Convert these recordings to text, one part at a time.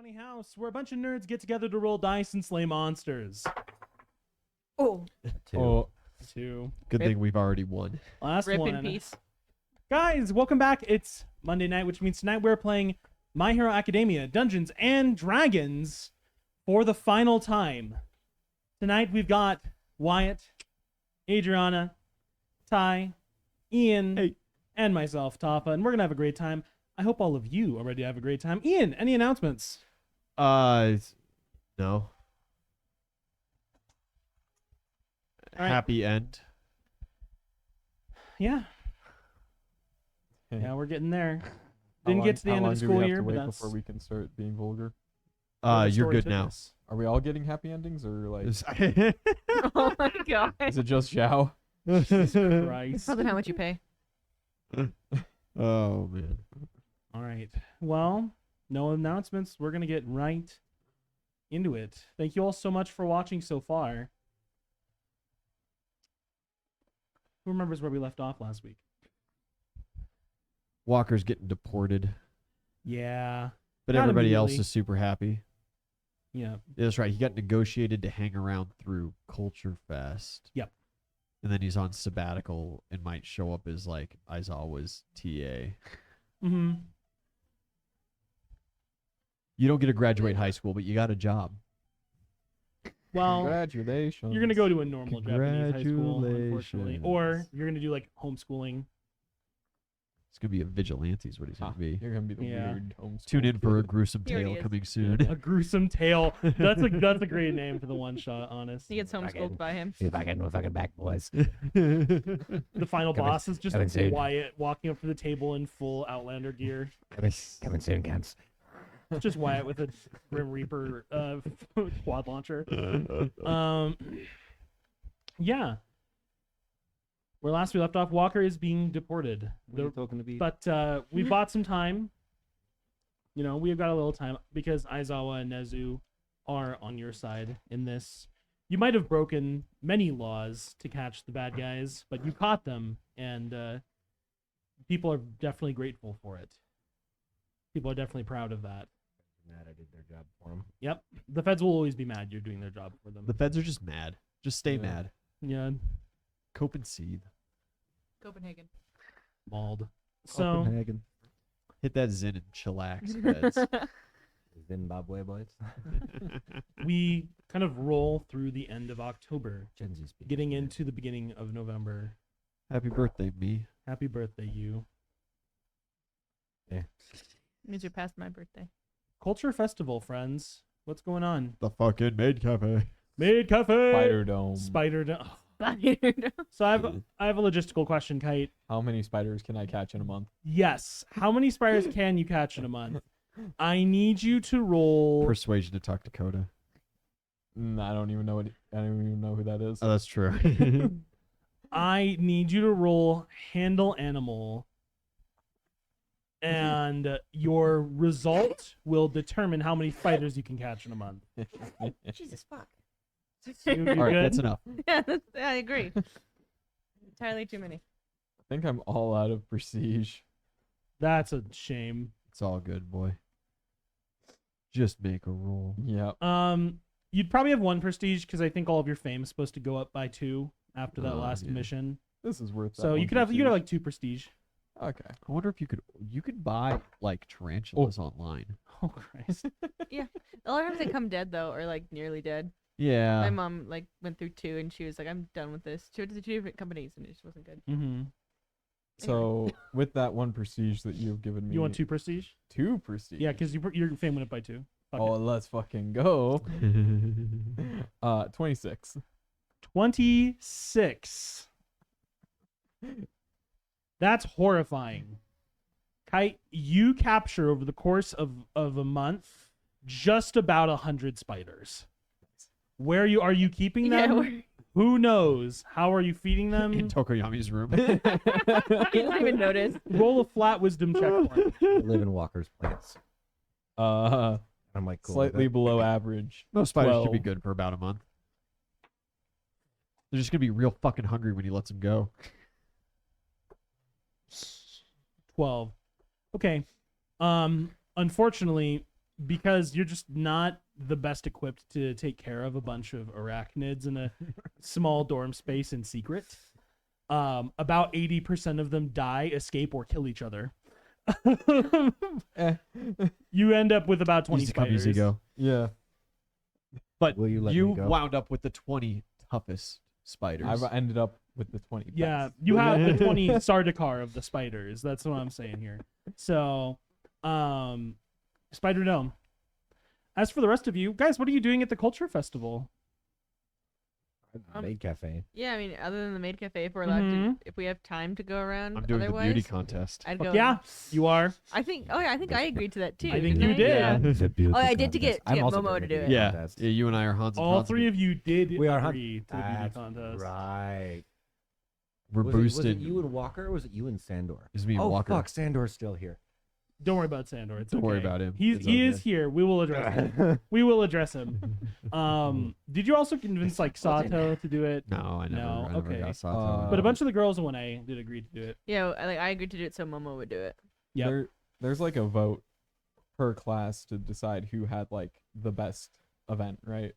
Funny House, where a bunch of nerds get together to roll dice and slay monsters. Oh, Oh, Two. good Rip. thing we've already won. Last rip one. in peace. Guys, welcome back. It's Monday night, which means tonight we're playing My Hero Academia Dungeons and Dragons for the final time. Tonight we've got Wyatt, Adriana, Ty, Ian, Hey. and myself, Tapa, and we're going to have a great time. I hope all of you are ready to have a great time. Ian, any announcements? No. All right. Happy end. Yeah. Yeah, we're getting there. Didn't get to the end of the school year, but that's before we can start being vulgar. where the You're story good took now. us. Are we all getting happy endings, or like Oh my god. is it just Zhao? Christ. Depends on how much you pay. Oh man. All right. Well, no announcements. We're going to get right into it. Thank you all so much for watching so far. Who remembers where we left off last week? Walker's getting deported, Yeah. but Not everybody else immediately. is super happy. Yeah. Yeah, that's right. He got negotiated to hang around through Culture Fest. Yep. And then he's on sabbatical and might show up as like Aizawa's TA. Mm-hmm. You don't get to graduate high school, but you got a job. Well, Congratulations. you're going to go to a normal Japanese high school, unfortunately. Congratulations. Or you're going to do like homeschooling. It's gonna be a vigilante, is what he's gonna be. You're gonna be the Yeah. weird homeschool Tune in for a kid. gruesome He already tale is. coming soon. A gruesome tale. That's a great name for the one shot, honest. He gets homeschooled by him. See if I can fucking back, boys. The final Coming- boss is just coming soon. Wyatt walking up to the table in full Outlander gear. Coming soon, cunts. It's just Wyatt with a Grim Reaper quad launcher. Yeah. Where last we left off, Walker is being deported. talking to be? But we bought some time. You know, we've got a little time because Aizawa and Nezu are on your side in this. You might have broken many laws to catch the bad guys, but you caught them, and people are definitely grateful for it. People are definitely proud of that. Mad I did their job for them. Yep. The feds will always be mad you're doing their job for them. The feds are just mad. Just stay Yeah. mad. Yeah, Cope and seethe. Copenhagen. mauled. So, Copenhagen. Hit that zen and chillax, feds. Zimbabwe boys. we kind of roll through the end of October, Gen Z speak. getting into the beginning of November. Happy birthday, me. Happy birthday, you. Means you're past my birthday. Culture Festival, friends. What's going on? The fucking maid cafe. Maid Cafe. Spider Dome. Spider Dome. Spider. So I have a logistical question, Kite. How many spiders can I catch in a month? Yes. How many spiders can you catch in a month? I need you to roll. Persuasion to talk Dakota. I don't even know who that is. Oh, that's true. I need you to roll handle animal. And your result will determine how many spiders you can catch in a month. Jesus fuck. You All right, good? that's enough. Yeah, I agree. Entirely too many. I think I'm all out of prestige. That's a shame. It's all good, boy. Just make a roll. Yeah. You'd probably have one prestige because I think all of your fame is supposed to go up by 2 after that Oh, last yeah. mission. This is worth that So you one could have prestige. like 2 prestige. Okay. I wonder if you could buy like tarantulas online. Oh Christ! A lot of times they come dead though, or like nearly dead. My Yeah. mom like went through 2 and she was like, "I'm done with this." She went to 2 different companies and it just wasn't good. Mm-hmm. So with that one prestige that you've given me, You want 2 prestige? 2 prestige. Yeah, because your fame went up by 2. Fuck Oh, it. let's fucking go. 26. 26. That's horrifying. Kite, you capture over the course of a month just about 100 spiders. Where are you keeping Yeah, them? we're- Who knows? How are you feeding In them? Tokoyami's room. you didn't even notice. Roll a flat wisdom check for me. I live in Walker's plants. Uh, I'm like cool with slightly it. below average. Most spiders should be 12. good for about a month. They're just gonna be real fucking hungry when he lets them go. 12. Okay. Unfortunately, because you're just not the best equipped to take care of a bunch of arachnids in a small dorm space in secret. About 80% of them die, escape, or kill each other. You end up with about 20 Easy come, spiders. easy go. Yeah. But Will you let you me go? wound up with the 20 toughest spiders. I've ended up with the 20 Yeah, best. you have the 20 Sardaukar of the spiders. That's what I'm saying here. So, Spider Dome. As for the rest of you, guys, what are you doing at the Culture Festival? Maid cafe. Yeah, I mean, other than the maid cafe, if we're allowed Mhm. to, if we have time to go around, I'm doing the otherwise, beauty contest. I'd Fuck go. yeah, you are. I think. Oh yeah, I think I agreed to that too. I think didn't you did. Yeah. The beauty Oh, I did to contest. get I'm also Momo doing to the do beauty it. Yeah. contest. Yeah, you and I are Hans and All Franz. three of you did We are agree to the beauty That's contest. right. We're Was boosted. it you and Walker, or was it you and Sandor? It's me and Oh Walker. fuck, Sandor's still here. Don't worry about Sandor. It's Don't worry okay. about him. He It's is okay. here. We will address him. We will address him. Did you also convince like Sato to do it? No, I never. No, I never okay. got Sato. But a bunch of the girls in 1A did agree to do it. Yeah, I agreed to do it so Momo would do it. Yep. There's like a vote per class to decide who had like the best event, right?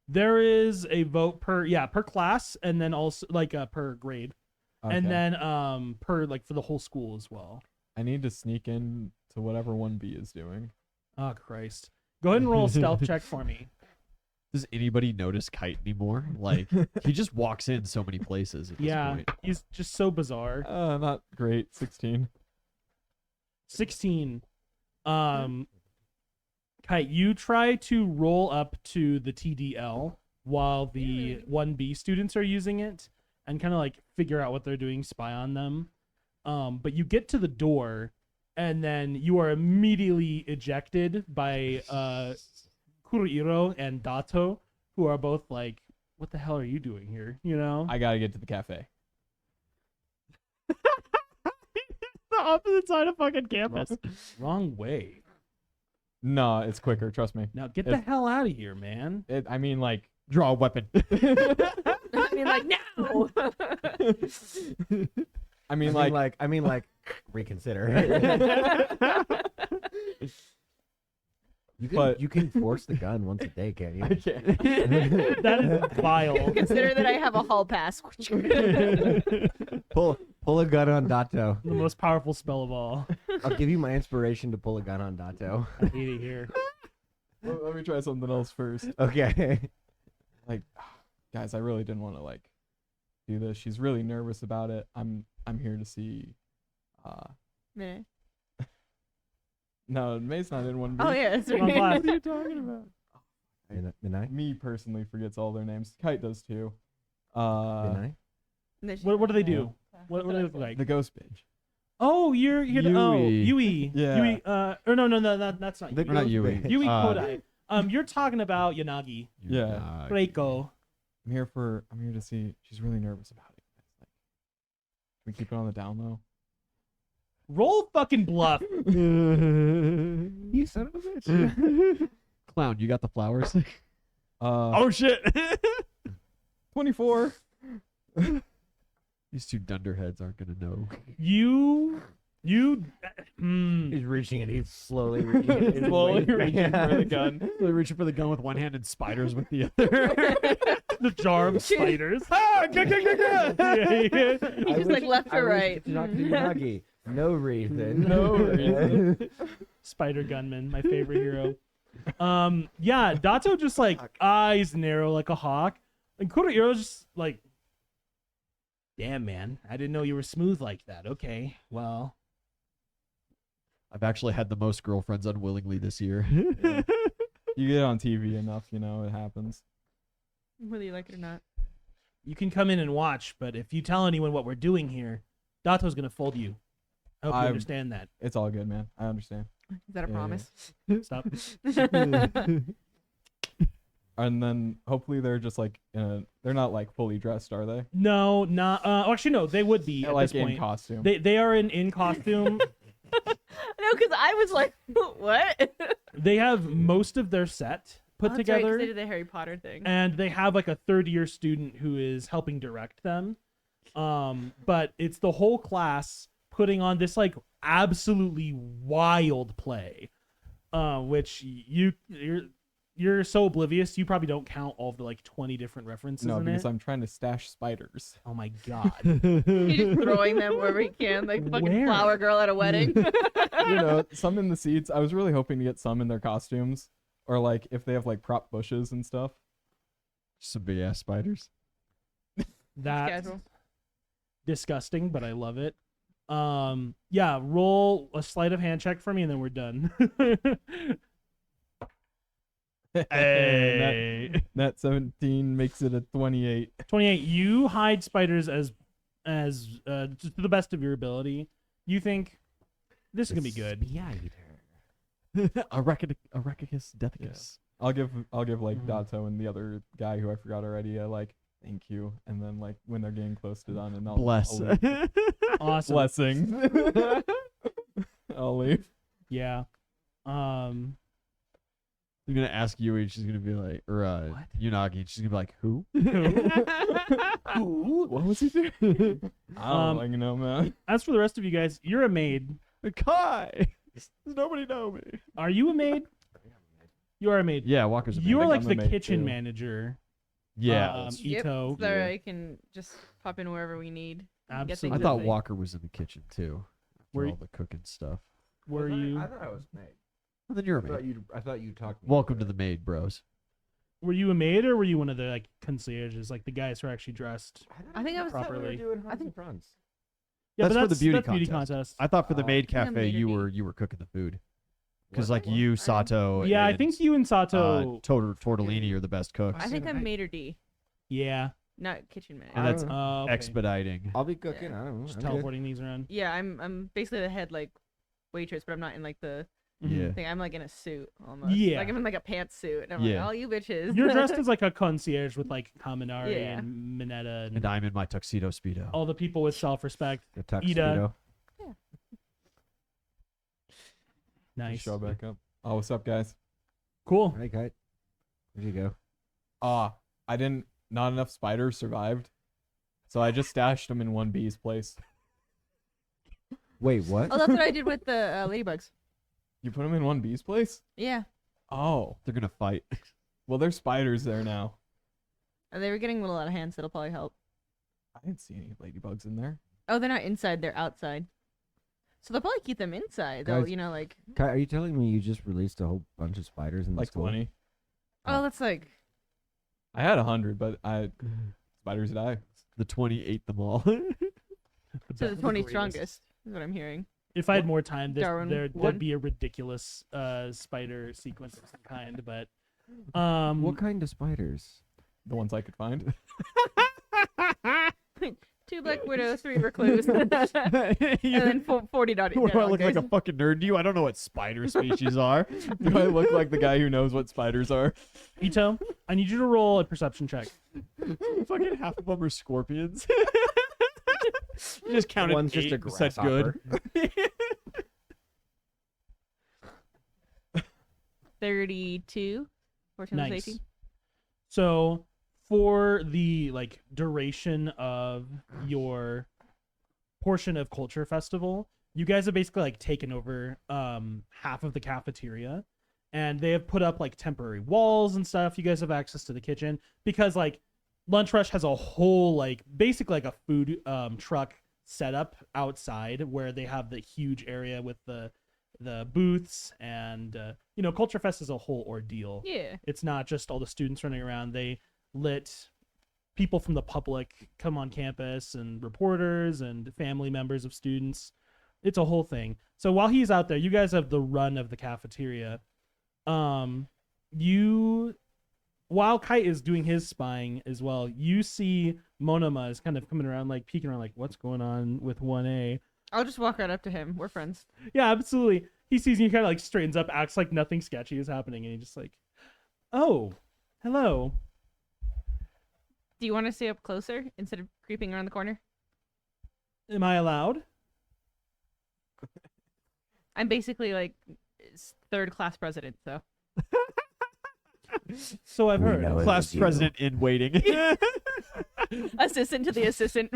There is a vote per class, and then also like per grade, and Okay. then per like for the whole school as well. I need to sneak in to whatever 1B is doing. Oh Christ! Go ahead and roll a stealth check for me. Does anybody notice Kite anymore? Like he just walks in so many places. At this Yeah, point. he's just so bizarre. Not great. 16. 16. Kite, you try to roll up to the TDL while the 1B students are using it and kind of like figure out what they're doing, spy on them. But you get to the door and then you are immediately ejected by Kurohiro and Dato, who are both like, what the hell are you doing here? You know? I gotta get to the cafe. The opposite side of fucking campus. Wrong way. No, it's quicker. Trust me. Now get the hell out of here, man. I mean, like, Draw a weapon. I mean, like no. I mean, like, reconsider. But- You can force the gun once a day, can't you? I can't. That is vile. Consider that I have a hall pass. Pull a gun on Dato. The most powerful spell of all. I'll give you my inspiration to pull a gun on Dato. I hate it here. Let me try something else first. Okay. Like, guys, I really didn't want to like do this. She's really nervous about it. I'm here to see. Meh. No, May's not in one. Oh yeah, that's Come on, right. class. What are you talking about? Minai? Me personally forgets all their names. Kite does too. Minai? What do they do? What do they look like? The ghost bitch. Oh, you're Yui. Yui. Yeah. Yui. Or no, that's not The Yui. Not ghost Yui. bitch. Yui Kodai. You're talking about Yanagi. Yeah. Reiko. I'm here to see. She's really nervous about it. Like, can we keep it on the down low? Roll fucking bluff. You son of a bitch. Clown, you got the flowers? Oh shit! 24. These two dunderheads aren't gonna know. You. He's reaching it. He's slowly reaching it. His Slowly way- reaching for the gun. They're reaching for the gun with one hand and spiders with the other. The jar of spiders. Yeah, yeah. He I just like wish- left I or wish right. to talk to Unagi. No reason. No reason. Spider Gunman, my favorite hero. Yeah, Dato just like eyes narrow like a hawk. And Kurohiro's just like, damn man, I didn't know you were smooth like that. Okay, well. I've actually had the most girlfriends unwillingly this year. You get on TV enough, you know, it happens. Whether you like it or not. You can come in and watch, but if you tell anyone what we're doing here, Dato's gonna fold you. I hope you I'm- understand that. It's all good, man. I understand. Is that a Yeah, promise? Stop. And then hopefully they're just like they're not like fully dressed, are they? No, not. Actually, no. They would be They're at like this in point. costume. They are in costume. No, because I was like, what? They have most of their set put Oh, that's right, 'cause together, they did the Harry Potter thing. and they have like a third-year student who is helping direct them. But it's the whole class putting on this like absolutely wild play. which you're so oblivious you probably don't count all of the like 20 different references No, in because it. I'm trying to stash spiders. Oh my god. He's just throwing them wherever he can, like fucking Where? flower girl at a wedding. You know, some in the seeds. I was really hoping to get some in their costumes, or like if they have like prop bushes and stuff. Some big ass spiders. That's Casual. disgusting, but I love it. Yeah, roll a sleight of hand check for me and then we're done. Hey. That 17 makes it a 28. 28. You hide spiders as to the best of your ability. You think this is gonna be good. Arachicus deathicus. I'll give like Mhm. Dato and the other guy who I forgot already like thank you, and then like when they're getting close to done, and I'll Bless. I'll leave. Awesome. Blessing. I'll leave. Yeah. I'm gonna ask Yui, and she's gonna be like, or What? Unagi, and she's gonna be like, who? What was he doing? I don't like, man. As for the rest of you guys, you're a maid. Kai. Does nobody know me? Are you a maid? You are a maid. Yeah, Walker's a You are man. like I'm a the maid, kitchen too. manager. Yeah. Yep, Ito. so I can just pop in wherever we need. and get things I Absolutely. thought moving. Walker was in the kitchen too. For Were all the cooking stuff. Were you I thought I was made. Well, then you're a maid. I thought you talked. me Welcome into to the it. maid, bros. were you a maid or were you one of the like concierges, like the guys who are actually dressed? I think I was properly. Doing I think- fronts. Yeah, That's but for the beauty that's beauty contest. contest. I thought for the Oh. maid I think I'm cafe maider you D. were cooking the food. Because What? like you, I- Sato, Yeah, I and, think you and Sato. Tortellini are the best cooks. I think I'm Mater D, Yeah, not kitchen manager. And that's I don't know. okay. expediting. I'll be cooking. I don't know. Just I'm good. teleporting these around. Yeah, I'm basically the head like waitress, but I'm not in like the Mhm. Yeah. thing. I'm like in a suit almost. Yeah. Like I'm in like a pantsuit. And I'm Yeah. like, all you bitches. You're dressed as like a concierge with like Kaminari Yeah. and Mineta and And I'm in my tuxedo speedo. all the people with self-respect. The tuxedo. Nice. Show back up. Oh, what's up, guys? Cool. Hey, kite. Where'd you go? I didn't. Not enough spiders survived, so I just stashed them in one bee's place. Wait, what? Oh, that's what I did with the ladybugs. You put them in one bee's place? Yeah. Oh, They're gonna fight. well, there's spiders there now. And they were getting a little out of hand, so it'll probably help. I didn't see any ladybugs in there. Oh, they're not inside, they're outside. So they'll probably keep them inside, though, Guys- you know, like, Kai, are you telling me you just released a whole bunch of spiders in the Like school? 20. oh, that's like, I had 100, but spiders die. The 20 ate them all. so the 20 strongest, is what I'm hearing. If I had more time, Darwin, there'd one? be a ridiculous spider sequence of some kind. But What kind of spiders? The ones I could find. 2 black widows, 3 recluse, and then 40 naughty. Do I look like a fucking nerd to you? I don't know what spider species are. Do I look like the guy who knows what spiders are? Ito, I need you to roll a perception check. Fucking half of them are scorpions. You just counted One's just a 8 and said good. 32. 14 was Nice. 18. So for the like duration of your portion of Culture Festival, you guys have basically like taken over half of the cafeteria, and they have put up like temporary walls and stuff. You guys have access to the kitchen because like Lunch Rush has a whole like basically like a food truck setup outside where they have the huge area with the booths and you know, Culture Fest is a whole ordeal. Yeah. It's not just all the students running around. They let people from the public come on campus and reporters and family members of students. It's a whole thing. So while he's out there, you guys have the run of the cafeteria. While Kite is doing his spying as well, you see Monoma is kind of coming around, like peeking around, like what's going on with 1A. I'll just walk right up to him. We're friends. Yeah, absolutely. He sees you, kind of like straightens up, acts like nothing sketchy is happening, and he just like, oh, hello. Do you want to stay up closer instead of creeping around the corner? Am I allowed? I'm basically like 3rd class president, so. So I've We heard. know it. Class was you. president in waiting. Assistant to the assistant.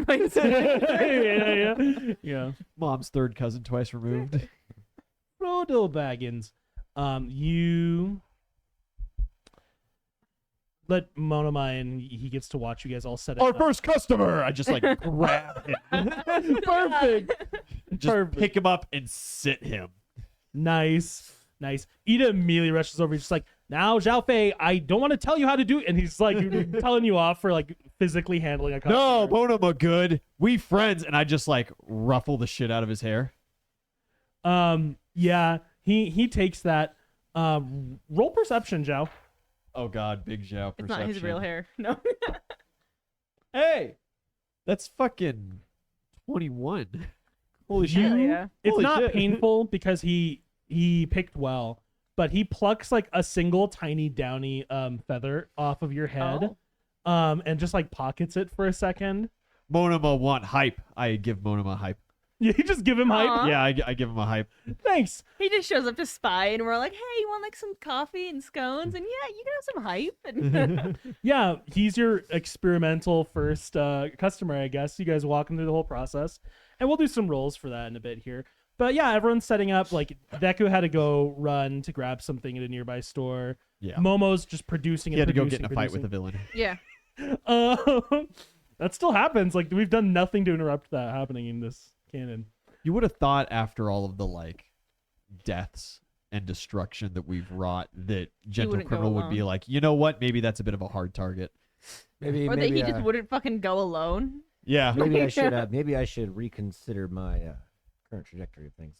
yeah. Mom's third cousin twice removed. Frodo Baggins. You let Monoma and he gets to watch you guys all set it Our up. first customer. I just like grab him. Perfect. Just Perfect. pick him up and sit him. Nice. Ida immediately rushes over. He's just like, now, Zhao Fei, I don't want to tell you how to do it. And he's like telling you off for like physically handling a customer. No, Monoma good. We friends. And I just like ruffle the shit out of his hair. Yeah, he takes that. Roll perception, Zhao. Oh God, big Zhao It's perception. not his real hair. No. Hey, that's fucking 21. Holy shit. Hell yeah. It's Holy not shit. painful because he picked well, but he plucks like a single tiny downy feather off of your head, and just like pockets it for a second. Monoma want hype. I give Monoma hype. Yeah, you just give him hype. Aw. Yeah, I give him a hype. Thanks. He just shows up to spy, and we're like, "Hey, you want like some coffee and scones?" And yeah, you can have some hype. And Yeah, he's your experimental first customer, I guess. You guys walk him through the whole process, and we'll do some rolls for that in a bit here. But yeah, everyone's setting up. Like Deku had to go run to grab something at a nearby store. Yeah. Momo's just producing. He had to and go get in a fight with producing. the villain. yeah, That still happens. Like we've done nothing to interrupt that happening in this canon. You would have thought after all of the like deaths and destruction that we've wrought that Gentle wouldn't go Criminal would be alone. like, you know what? Maybe that's a bit of a hard target. Maybe or that maybe he just wouldn't fucking go alone. Yeah. maybe I should reconsider my current trajectory of things.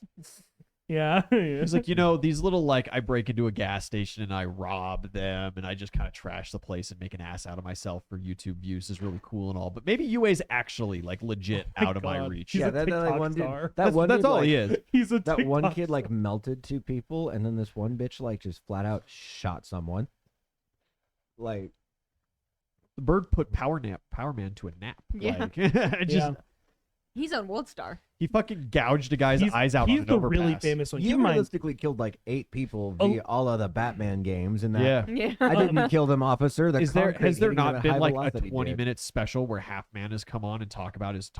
Yeah. He's like, these little like I break into a gas station and I rob them and I just kind of trash the place and make an ass out of myself for YouTube views is really cool and all. But maybe UA's actually like legit my out of my God. reach. He's a that TikTok one dude, star. that one That's dude, all like, he is. He's a That one TikTok kid like star. melted two people, and then this one bitch like just flat out shot someone. Like, The bird put Power Man to a nap. Yeah. Like, just Yeah. He's on World Star. he fucking gouged a guy's He's, eyes out he's on an the overpass. really famous one. you Keep in mind, realistically killed like 8 people Oh. via all of the Batman games, and that Yeah. Yeah. I didn't kill them, officer. The Has there concrete hitting you not at been high like a velocity, 20-minute special where Half Man has come on and talked about his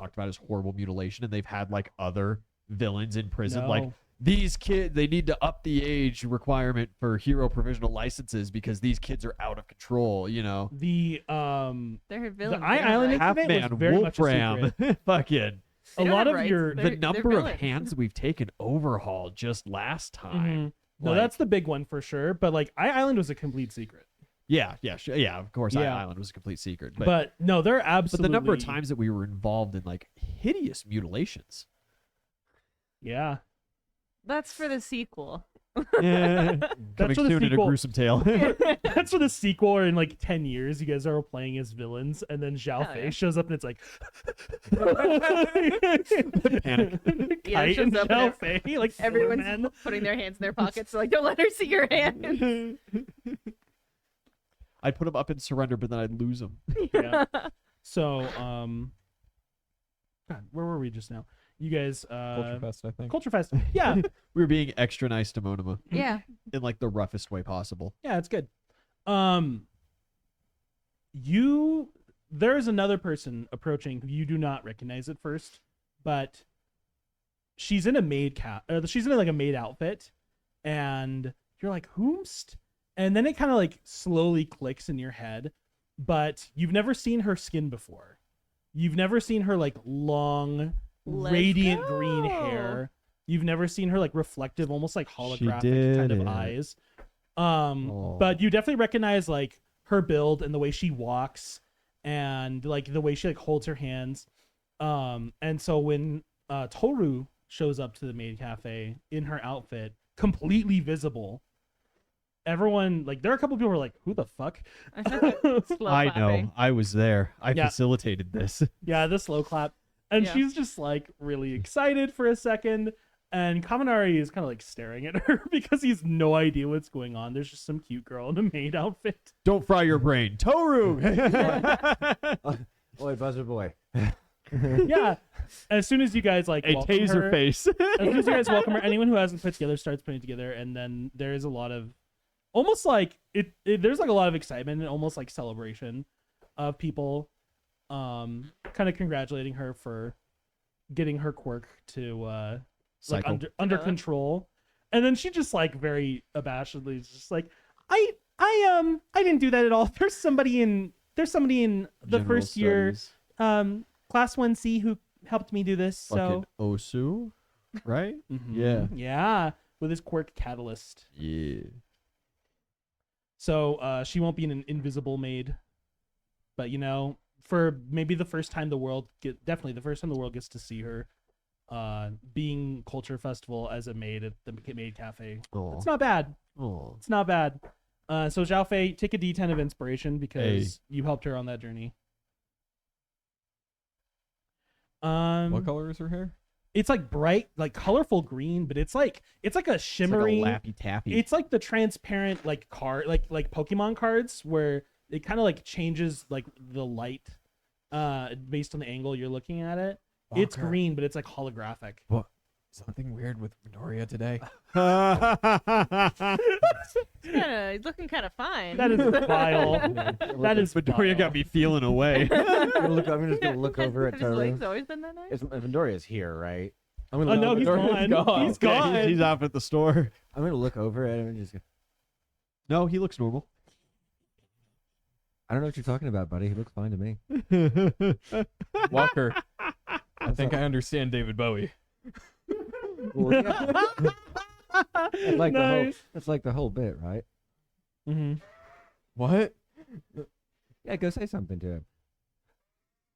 horrible mutilation and they've had like other villains in prison like No. these kids they need to up the age requirement for hero provisional licenses because these kids are out of control, the They're villains. Eye they're Island right. Half incident was Man, very much a Wolfram, fucking A They lot don't of have your rights. the They're number of villains. hands we've taken overhaul just last time. Mhm. No, Like, that's the big one for sure. But like, Eye Island was a complete secret. yeah, of course. Yeah. Island was a complete secret, But no, they're but absolutely. the number of times that we were involved in like hideous mutilations. Yeah. That's for the sequel. Yeah. Coming for the soon in a sequel. gruesome tale. That's for the sequel, or in like 10 years, you guys are all playing as villains, and then Zhao Hell Fei yeah. shows up and it's like. Panic. Yeah, Kite shows and up and Zhao Fei, like Everyone's men. putting their hands in their pockets, so like, don't let her see your hands. I'd put him up in surrender, but then I'd lose him. Yeah. So, God, where were we just now? You guys, Culture Fest, I think. Culture Fest. Yeah, We were being extra nice to Monoma Yeah. in like the roughest way possible. yeah, it's good. There is another person approaching who you do not recognize at first, but she's in a maid she's in like a maid outfit, and you're like, whomst? And then it kind of like slowly clicks in your head, but you've never seen her skin before. You've never seen her like long, Let's radiant green go. hair. You've never seen her like reflective, almost like holographic did kind of it. eyes. Oh. But you definitely recognize like her build and the way she walks and like the way she like holds her hands. And so when Toru shows up to the maid cafe in her outfit, completely visible, everyone like there are a couple people who are like, who the fuck? Slow I know. clapping. I was there. I Yeah. facilitated this. Yeah, the slow clap. And Yeah. she's just like really excited for a second. And Kaminari is kind of like staring at her because he's no idea what's going on. There's just some cute girl in a maid outfit. Don't fry your brain. Toru! Oi, buzzer boy. Yeah. As soon as you guys like A welcome taser her, face. as soon as you guys welcome her, anyone who hasn't put together starts putting together, and then there is a lot of almost like there's like a lot of excitement and almost like celebration of people kind of congratulating her for getting her quirk to like Cycle. under Develop. control. And then she just like very abashedly is just like, I didn't do that at all. There's somebody in the General first year, studies. class 1C who helped me do this. So Fucking Osu, right? Mhm. Yeah. Yeah, with his quirk catalyst. Yeah. So she won't be an invisible maid. But for maybe the first time the world definitely the first time the world gets to see her being culture festival as a maid at the maid cafe. Oh. It's not bad. Oh. It's not bad. So Zhao Fei, take a D10 of inspiration because you helped her on that journey. What color is her hair? It's like bright, like colorful green, but it's like a shimmery. It's like a lappy taffy. It's like the transparent like card, like Pokemon cards where it kind of like changes like the light based on the angle you're looking at it. It's Walker. green, but it's like holographic. Something weird with Midoriya today. He's looking kind of fine. That is vile. That is Midoriya got me feeling away. I'm just gonna look over at Have his legs Taru. always been that nice? It's Midoriya's here, right? I'm Oh gonna no, he's Midoriya's gone. gone. He's gone. He's off at the store. I'm gonna look over at him and just go, No, he looks normal. I don't know what you're talking about, buddy. He looks fine to me. Walker, I think I understand David Bowie. Well, yeah. That's like Nice. that's like the whole bit, right? Mm-hmm. What? Yeah, go say something to him.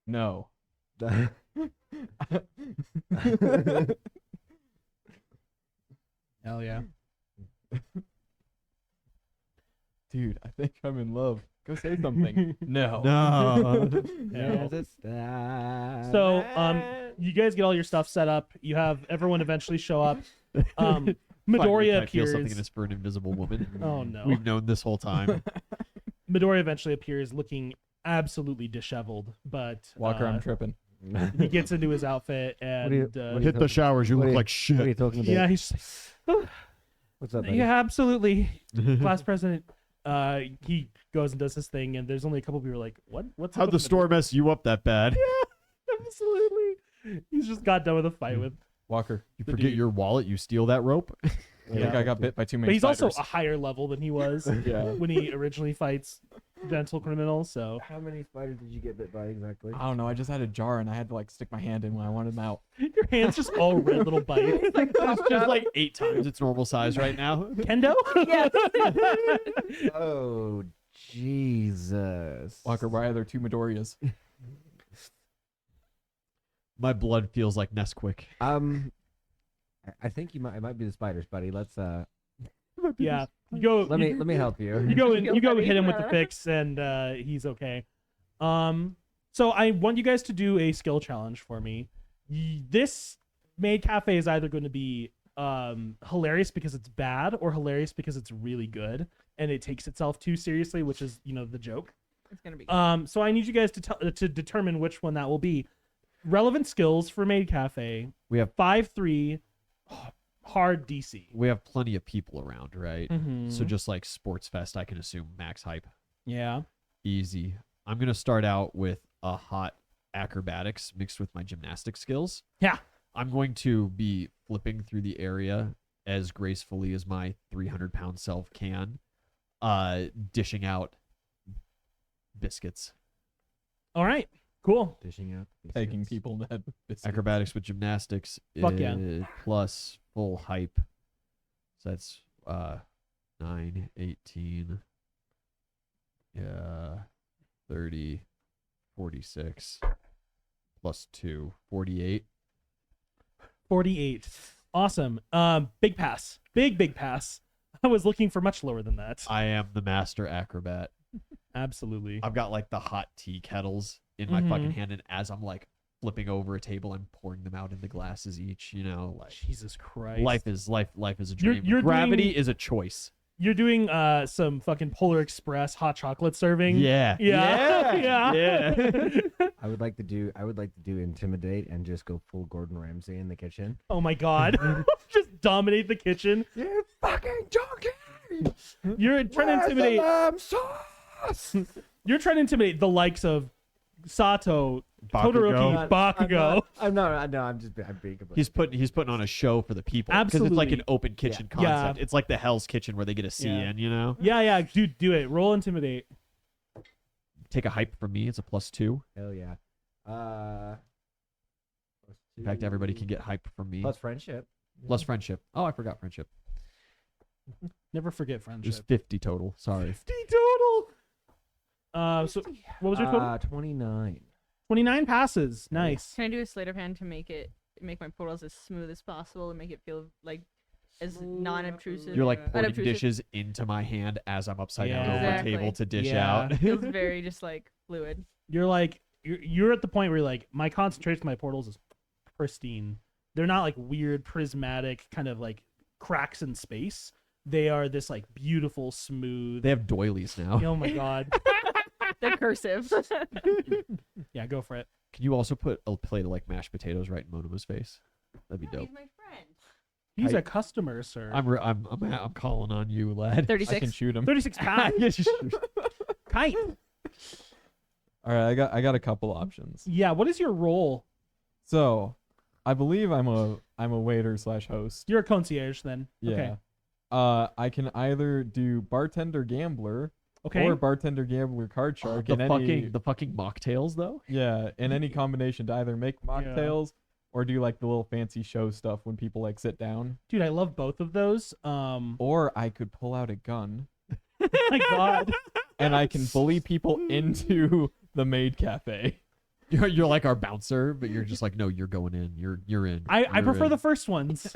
No. Hell yeah. Dude, I think I'm in love. Go say something. No. No. Yeah. Yes, it's that. So you guys get all your stuff set up. You have everyone eventually show up. Midoriya I feel something in appears. us for an invisible woman. Oh no. We've known this whole time. Midoriya eventually appears looking absolutely disheveled, but Walker, I'm tripping. he gets into his outfit and What do you Hit the showers. You What look are you- like What are you shit. talking about? yeah, he's What's up, buddy? yeah, absolutely. Class president. He goes and does his thing, and there's only a couple people like, what's up How'd the with store mess you up that bad? Yeah, absolutely. He's just got done with a fight with. Walker, You The forget dude. your wallet. You steal that rope. I think I got bit by too many But he's also spiders. a higher level than he was Yeah. when he originally fights gentle criminals. So How many spiders did you get bit by exactly? I don't know. I just had a jar and I had to like stick my hand in when I wanted them out. your hand's just all red little bites. It's just like 8 times its normal size right now. Kendo? Yes. Oh, Jesus. Walker, why are there two Midoriyas? My blood feels like Nesquik. I think it might be the spiders, buddy. Let's Yeah. You go. let me help you. You go and Feel you go better. hit him with the fix, and he's okay. So I want you guys to do a skill challenge for me. This maid cafe is either going to be hilarious because it's bad, or hilarious because it's really good and it takes itself too seriously, which is the joke. It's gonna be. So I need you guys to determine which one that will be. Relevant skills for maid cafe. We have 5-3, hard DC. we have plenty of people around, right? Mm-hmm. So just like Sports Fest, I can assume max hype. yeah. Easy. I'm gonna start out with a hot acrobatics mixed with my gymnastic skills. Yeah. I'm going to be flipping through the area as gracefully as my 300-pound self can, dishing out biscuits. All right. Cool. Dishing out Taking biscuits. people that had biscuits. Acrobatics with gymnastics Fuck yeah. plus full hype. So that's 9, 18, 30, 46, plus 2, 48. 48. Awesome. Big pass. Big pass. I was looking for much lower than that. I am the master acrobat. Absolutely. I've got like the hot tea kettles in my Mhm. fucking hand, and as I'm like flipping over a table, I'm pouring them out into glasses each. Like Jesus Christ. life is a You're- dream. you're Gravity doing- is a choice. You're doing some fucking Polar Express hot chocolate serving. Yeah. Yeah. Yeah. I would like to do intimidate and just go full Gordon Ramsay in the kitchen. Oh my god. Just dominate the kitchen. You fucking junkie! You're trying to intimidate sauce? You're trying to intimidate the likes of Sato, Todoroki Bakugo. I'm not. No, I'm being completely. He's putting on a show for the people because it's like an Absolutely. open kitchen Yeah. concept. It's like the Hell's Kitchen where they get a C Yeah. in, you know. Yeah, dude, do it. Roll intimidate. Take a hype from me. It's a +2. Hell yeah. In fact, everybody can get hype from me. plus friendship. Plus friendship. Oh, I forgot friendship. Never forget It was friendship. 50 total. Sorry. 50 total. So what was your total? 29. 29 passes. Nice. Can I do a sleight of hand to make my portals as smooth as possible and make it feel like as non-obtrusive? You're like pouring unobtrusive. dishes into my hand as I'm upside down Yeah. over Exactly. a table to dish Yeah. out. Feels very just like fluid. You're like you're at the point where you're like my concentration of my portals is pristine. They're not like weird prismatic kind of like cracks in space. They are this like beautiful smooth. They have doilies now. Oh my god. They're cursive. Yeah, go for it. Can you also put a plate of like mashed potatoes right in Monoma's face? That'd be dope. He's my friend. He's I- a customer, sir. I'm calling on you, lad. I 36. can shoot him. 36 pounds. Yes, you- Kite. All right, I got a couple options. Yeah, what is your role? So, I believe I'm a waiter / host. You're a concierge then. Yeah. Okay. I can either do bartender gambler Okay. or bartender gambler card shark the in any fucking mocktails though. in any combination to either make mocktails or do like the little fancy show stuff when people like sit down. Dude, I love both of those. Or I could pull out a gun My god. and I can bully people into the maid cafe. You're like our bouncer, but you're just like, no, you're going in. You're in. I You're prefer in. the first ones.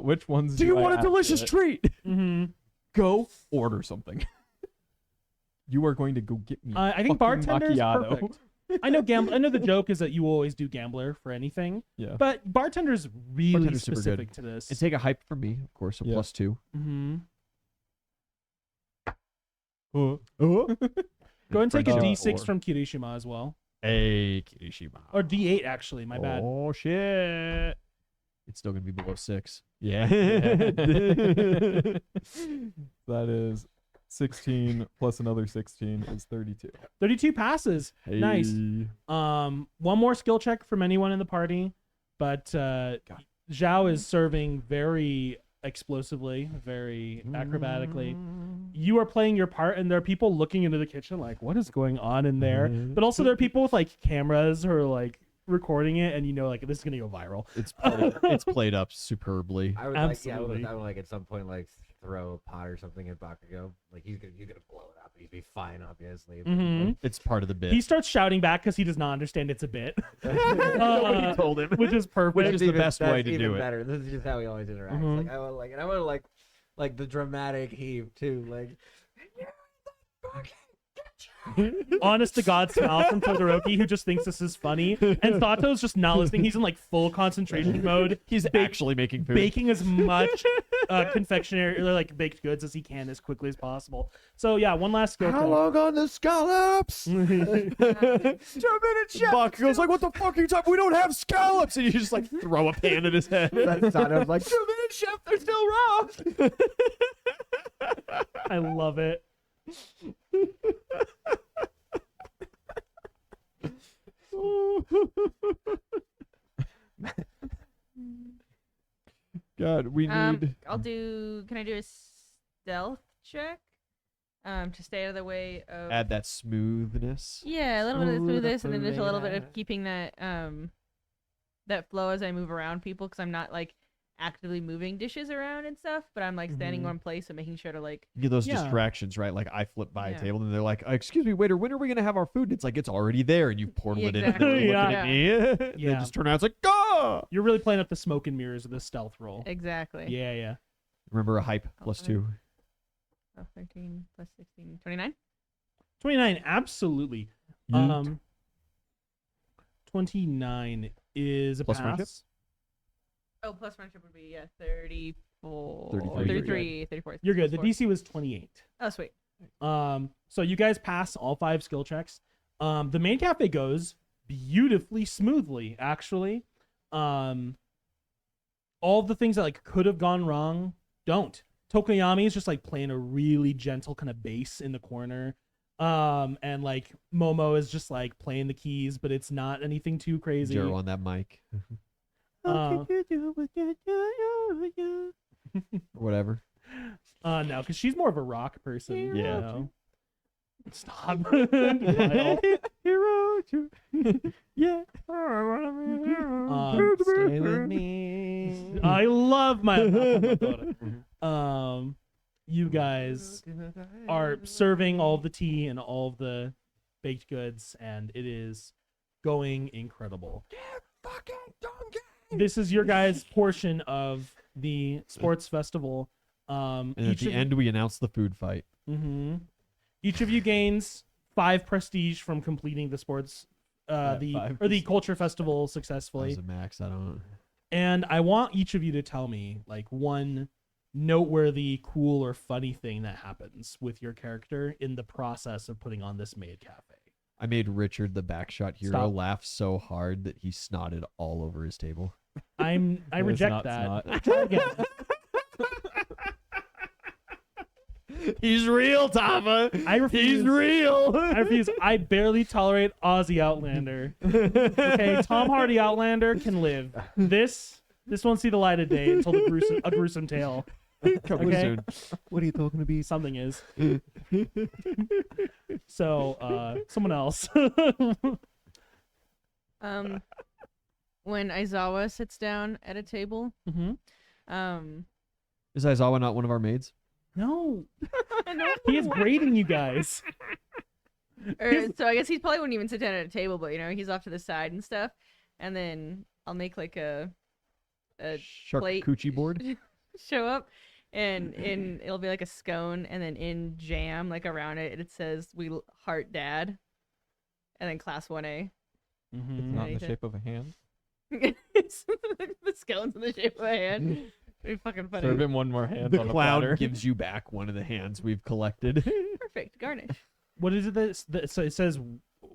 Which ones Do you I want a ask delicious it? treat? Mm-hmm. Go order something. You are going to go get me. I think fucking bartender is macchiato. perfect. I know I know the joke is that you always do gambler for anything, Yeah. but bartender's really Bartender's super good. specific to this. And take a hype from me, of course, a Yeah. +2. Mm-hmm. Oh. Go ahead and take a Friendship. D6 from Kirishima as well, Hey, Kirishima. or D8 actually. My bad. Oh shit! It's still gonna be below 6. Yeah. That is 16 plus another 16 is 32. 32 passes. Nice. One more skill check from anyone in the party, but Zhao is serving very explosively, very acrobatically. You are playing your part, and there are people looking into the kitchen like, what is going on in there? But also there are people with like cameras who are like recording it, and you know, like this is gonna go viral. It's played up superbly. I would Absolutely. I would like at some point like throw a pot or something at Bakugo. Like he's gonna blow it up. He'd be fine, obviously. but, Mhm. It's part of the bit. He starts shouting back because he does not understand it's a bit, Nobody told him. which is perfect. Which is the even- best way that's to even do it. better. This is just how we always interact. Mhm. Like I want like the dramatic heave too. Like Honest to God smile from Todoroki, who just thinks this is funny, and Sato's just not listening. He's in like full concentration mode, He's actually making food. baking as much confectionery or like baked goods as he can as quickly as possible. So yeah, one last skill. how long on the scallops? 2 minutes, chef. Bakugo's like, what the fuck are you talking? We don't have scallops, and you just like throw a pan at his head. That sounded like 2 minutes, chef. They're still raw. I love it. God, we need. I'll do. Can I do a stealth check? To stay out of the way of. Add that smoothness. Yeah, a little bit of Smooth smoothness, and then just a little bit of operator. keeping that that flow as I move around people, because I'm not like actively moving dishes around and stuff, but I'm like standing in Mhm. one place and making sure to like. Get those Yeah. distractions, right? Like I flip by a Yeah. table and they're like, "Excuse me, waiter, when are we gonna have our food?" And it's like it's already there, and you portal it in, and they're Exactly. looking at me. They Yeah. just turn around, it's like, "Go!" You're really playing up the smoke and mirrors of this stealth roll. Exactly. Yeah, yeah. Remember a hype Oh, +2. Oh, 13 plus 16, 29. 29, absolutely. Yeet. 29 is a Plus pass. friendship? Oh, plus friendship would be 34, 33. 33, 34. You're good. The 34. DC was 28. Oh, sweet. So you guys pass all 5 skill checks. The main cafe goes beautifully smoothly, actually. All the things that like could have gone wrong don't. Tokoyami is just like playing a really gentle kind of bass in the corner. And like Momo is just like playing the keys, but it's not anything too crazy. Joe on that mic. Uh, Or whatever. no, because she's more of a rock person. Yeah. You know? Stop. Kyle. Hero. Yeah. Stay with me. I love my. You guys are serving all of the tea and all of the baked goods, and it is going incredible. This is your guys' portion of the sports festival. And at the end, we announce the food fight. Each of you gains 5 prestige from completing the sports, the culture festival successfully. As a max, I don't. And I want each of you to tell me like one noteworthy, cool, or funny thing that happens with your character in the process of putting on this maid cafe. I made Richard, the backshot hero, Stop. laugh so hard that he snotted all over his table. I reject that. Snot. Try again. He's real, Tama. I refuse. He's real. I refuse. I barely tolerate Aussie Outlander. Okay, Tom Hardy Outlander can live. This won't see the light of day until a gruesome tale. Coming Okay. soon. What are you talking to be? Something is. So, someone else. When Aizawa sits down at a table, hmm Is Aizawa not one of our maids? No, he is grading you guys. so I guess he probably wouldn't even sit down at a table, but he's off to the side and stuff. And then I'll make like a plate Charcuterie board? show up, and it'll be like a scone, and then in jam, like around it, it says "We heart Dad," and then Class 1A. It's Mm-hmm. not in the shape of a hand. It's the scone's in the shape of a hand. It'd be fucking funny. Serve him one more hand The on a clown platter. gives you back one of the hands we've collected. Perfect garnish. What is it that so it says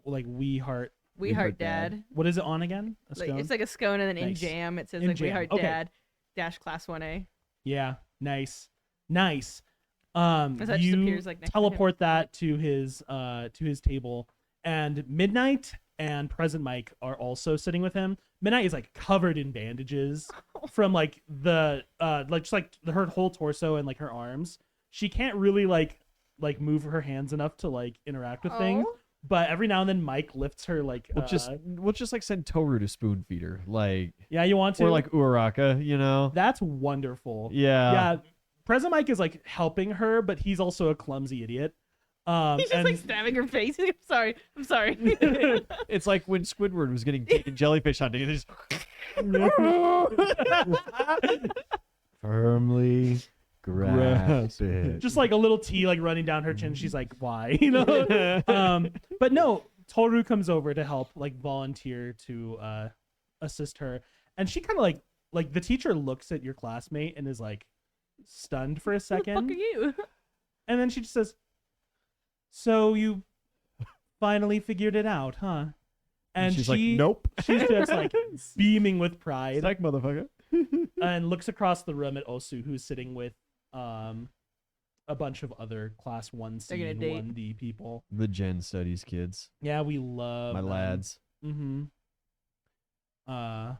like we heart? We heart Dad. What is it on again? A Like scone? it's like a scone, and then in Nice. jam it says In like We jam. heart Okay. Dad dash Class 1A. Yeah, nice. Because Because that just you appears like next to him. teleport that to his table, and Midnight and Present Mike are also sitting with him. Midnight is like covered in bandages from like the like just like her whole torso and like her arms. She can't really like move her hands enough to like interact with things. Oh. But every now and then Mike lifts her like We'll just like send Toru to spoon feed her, like, yeah, you want to, or like Uraraka, you know? that's wonderful. Yeah. Yeah, Present Mike is like helping her, but he's also a clumsy idiot. He's just and like stabbing her face. I'm sorry. I'm sorry. It's like when Squidward was getting taken jellyfish hunting, and they just Firmly grasp it. just like a little tea like running down her chin. She's like, why? You know? But no, Toru comes over to help, like volunteer to assist her. And she kind of like the teacher looks at your classmate and is like stunned for a Who the fuck second. are you? And then she just says, so you finally figured it out, huh? And she's she, like, nope. she's just like beaming with pride Psych, motherfucker. and looks across the room at Osu, who's sitting with a bunch of other class 1C They're gonna and date. 1D people. The Gen Studies kids, Yeah, we love my them. lads. Mm-hmm.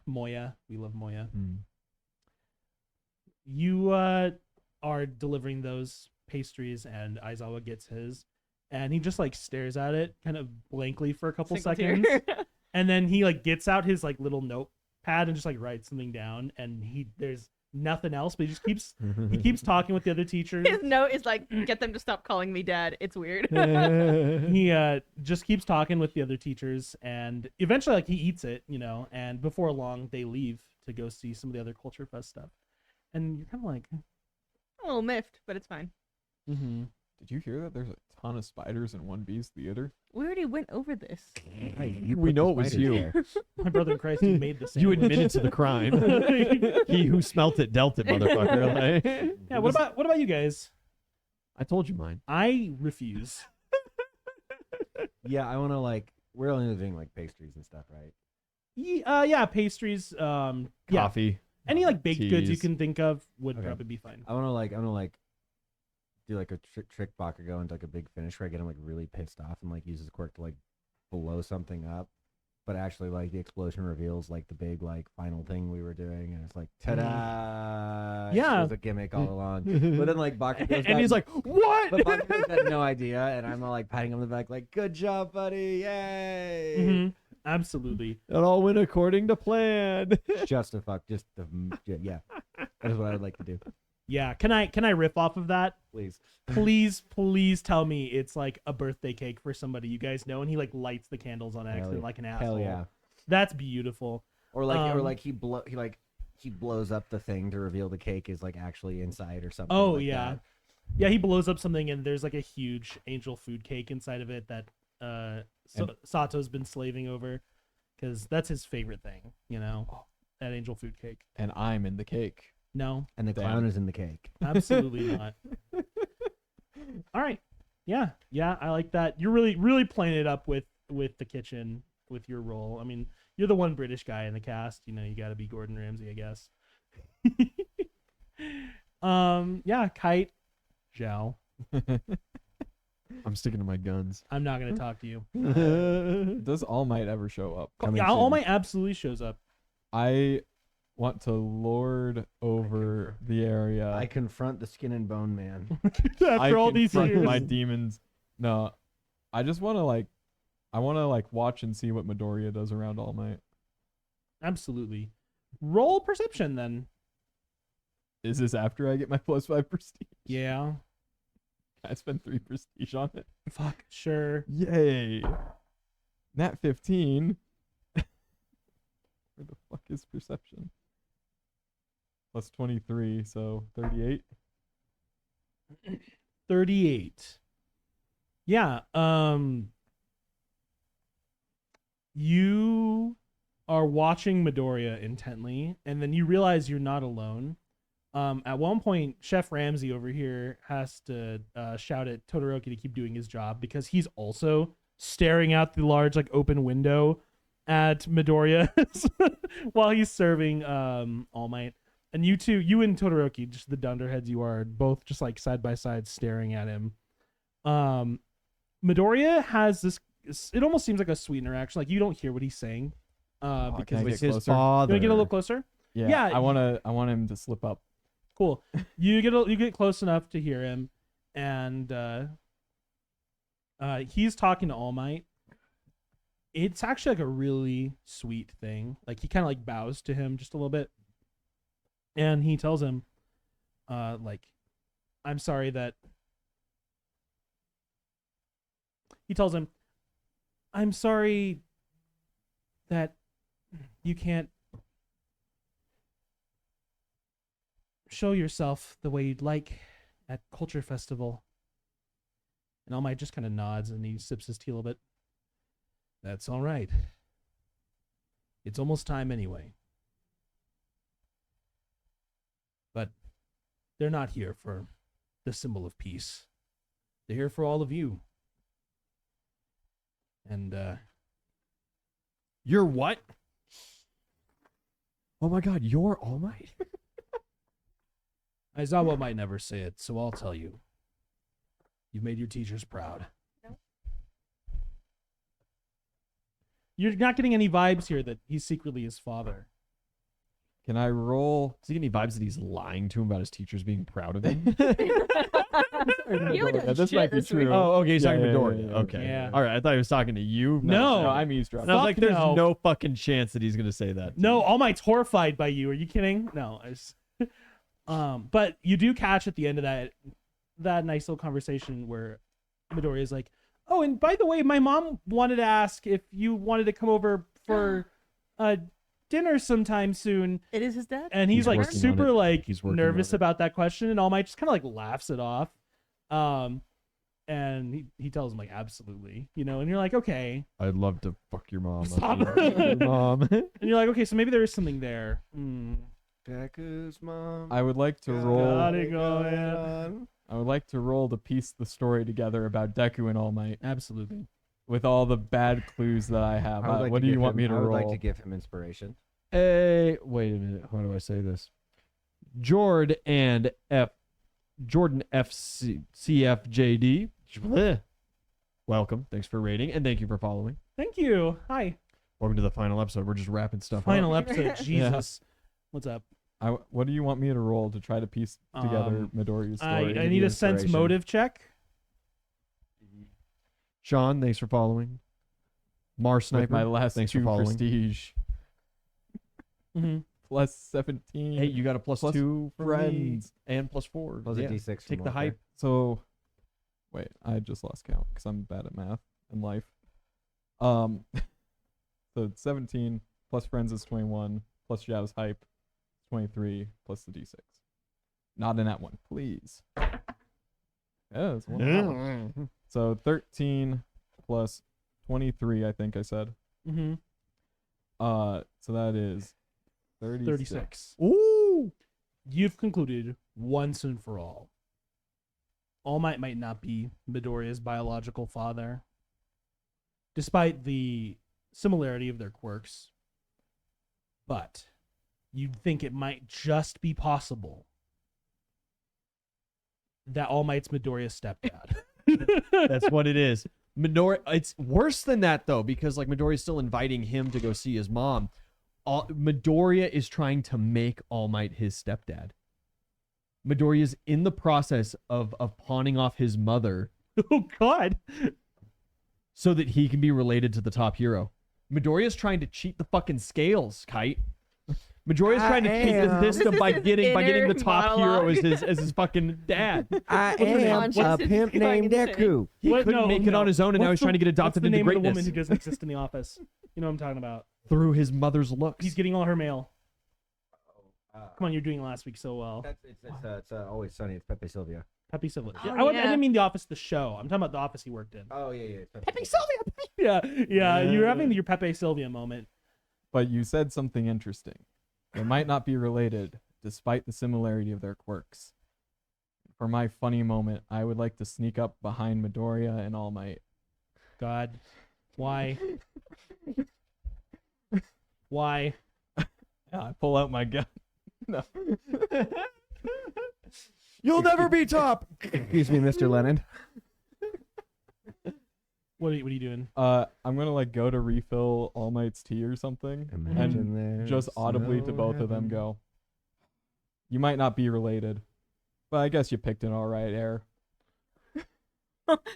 Moya, we love Moya. Mm. You are delivering those pastries, and Aizawa gets his, and he just like stares at it kind of blankly for a couple Single seconds, tear. and then he like gets out his like little notepad and just like writes something down, and there's nothing else, but he keeps talking with the other teachers. His note is like, get them to stop calling me Dad. It's weird. He just keeps talking with the other teachers, and eventually like he eats it, you know, and before long they leave to go see some of the other Culture Fest stuff, and you're kind of like, A little miffed, but it's fine. mm-hmm. Did you hear that there's a ton of spiders in 1B's theater? We already went over this. We know it was you. My brother in Christ, you made the sandwich. You admitted to the crime. He who smelt it dealt it, motherfucker. Like, Yeah, what about you guys? I told you mine. I refuse. Yeah, I want to like. We're only doing like pastries and stuff, right? Yeah, pastries. Yeah, Coffee. any like baked goods you teas. can think of would Okay. probably be fine. I want to like do like a trick Bakugo into like a big finish where I get him like really pissed off and like use his quirk to like blow something up. But actually, like the explosion reveals like the big like final thing we were doing, and it's like ta-da! Yeah. It was a gimmick all along. But then like Bakugo's And he's like, what? but Bakugo's got no idea, and I'm all like patting him on the back, like, "Good job, buddy! Yay!" Mm-hmm. Absolutely. It all went according to plan. Just to fuck, yeah. That is what I would like to do. Yeah. Can I riff off of that? Please. Please tell me it's like a birthday cake for somebody you guys know, and he like lights the candles on accident yeah. like an asshole. Hell yeah. That's beautiful. Or like he blows up the thing to reveal the cake is like actually inside or something. Oh like yeah. that. Yeah, he blows up something and there's like a huge angel food cake inside of it that Sato's been slaving over because that's his favorite thing, you know, that angel food cake. And I'm in the cake. No, And the Damn. clown is in the cake. absolutely not. All right. Yeah, I like that. You're really playing it up with the kitchen with your role. I mean, you're the one British guy in the cast. You know, you got to be Gordon Ramsay, I guess. Yeah, Kite, Zhao. I'm sticking to my guns. I'm not gonna talk to you. Does All Might ever show up? Yeah, All Might absolutely shows up. I want to lord over the area. I confront the skin and bone man. After all these confront years. my demons. No, I just want to watch and see what Midoriya does around All Might. Absolutely. Roll perception then. Is this after I get my +5 prestige? Yeah. I spend 3 prestige on it. Fuck. Sure. Yay! Nat 15. Where the fuck is perception? Plus 23, so 38. 38. Yeah. You are watching Midoriya intently, and then you realize you're not alone. At one point, Chef Ramsay over here has to shout at Todoroki to keep doing his job because he's also staring out the large, like, open window at Midoriya while he's serving All Might. And you and Todoroki, just the dunderheads you are, both just like side by side staring at him. Midoriya has this. It almost seems like a sweet interaction. Like you don't hear what he's saying. Can Because I With get his closer? you father. want to get a little closer? Yeah, I want him to slip up. Cool. You get close enough to hear him, and he's talking to All Might. It's actually like a really sweet thing. Like he kind of like bows to him just a little bit, and he tells him, like, I'm sorry that. He tells him, I'm sorry that you can't show yourself the way you'd like at Culture Festival. And All Might just kind of nods and he sips his tea a little bit. That's all right. It's almost time anyway. But they're not here for the symbol of peace. They're here for all of you. And You're what? Oh my god, you're All Might? Aizawa might never say it, so I'll tell you. You've made your teachers proud. No. You're not getting any vibes here that he's secretly his father. Can I roll? Does he get any vibes that he's lying to him about his teachers being proud of him? You would Yeah, this shit might be this week. true. Oh, okay, he's talking to Yeah, Midoriya. yeah, yeah, Okay. yeah. All right, I thought he was talking to you. No. No, I'm And eavesdropping. I was Fuck like, there's no. no fucking chance that he's going to say that. to No, me. All Might's horrified by you. Are you kidding? No. But you do catch at the end of that nice little conversation where Midoriya is like, oh, and by the way, my mom wanted to ask if you wanted to come over for dinner sometime soon. It is his dad. And he's He's like working on super it. like He's working nervous on it. about that question, and All Might just kind of like laughs it off. And he tells him like absolutely, and you're like, okay. I'd love to fuck your mom. Stop. Your mom. And you're like, okay, so maybe there is something there. Deku's mom. I would like to roll. Got it going. I would like to roll to piece the story together about Deku and All Might Absolutely. with all the bad clues that I have. I would like What to do you give want him- me to I would roll? like to give him inspiration. Hey, wait a minute. How do I say this? Jord and Jordan CFJD. Welcome. Thanks for rating and thank you for following. Thank you. Hi. Welcome to the final episode. We're just wrapping stuff Final up. episode. Jesus. What's up? What do you want me to roll to try to piece together Midoriya's story? I need a sense inspiration. motive check. Sean, thanks for following. Mars With Sniper, my last thanks for 2 following. prestige Mm-hmm. plus 17. Hey, you got a plus Plus 2 for me friends. and plus 4. Plus a D6 from Take the Walker. hype. So, wait, I just lost count because I'm bad at math and life. So it's 17 plus friends is 21 plus Jav's hype is 23 plus the D6. Not in that one, please. Yeah, it's one. So 13 plus 23, I think I said. Mm-hmm. So that is 36. 36. Ooh. You've concluded once and for all. All Might not be Midoriya's biological father, despite the similarity of their quirks. But you'd think it might just be possible that All Might's Midoriya's stepdad. That's what it is. Midoriya, it's worse than that though, because like Midoriya's still inviting him to go see his mom. Midoriya is trying to make All Might his stepdad. Midoriya's in the process of pawning off his mother Oh God! so that he can be related to the top hero. Midoriya's trying to cheat the fucking scales, Kite. Midoriya's trying to cheat the am. system by This is his getting the inner top hero monologue. as his fucking dad. I What's her name? am What's a his pimp fucking named name? Deku. He What? couldn't No, make it no. on his own, and now What's he's trying to get adopted what's the into name of the greatness woman who doesn't exist in the office? You know what I'm talking about. through his mother's looks. He's getting all her mail. Come on, you're doing last week so well. It's Always Sunny. It's Pepe Sylvia. Pepe Sylvia. Oh, I yeah. didn't mean the office, the show. I'm talking about the office he worked in. Oh yeah, it's Pepe Sylvia. Yeah. You're having your Pepe Sylvia moment. But you said something interesting. They might not be related, despite the similarity of their quirks. For my funny moment, I would like to sneak up behind Midoriya and All Might. God, why? Why? Yeah, I pull out my gun. No. You'll never be top. Excuse me, Mr. Lennon. What are you doing? I'm gonna like go to refill All Might's tea or something, Imagine and there's just audibly to no both of them heaven. go, "You might not be related, but I guess you picked an all right heir."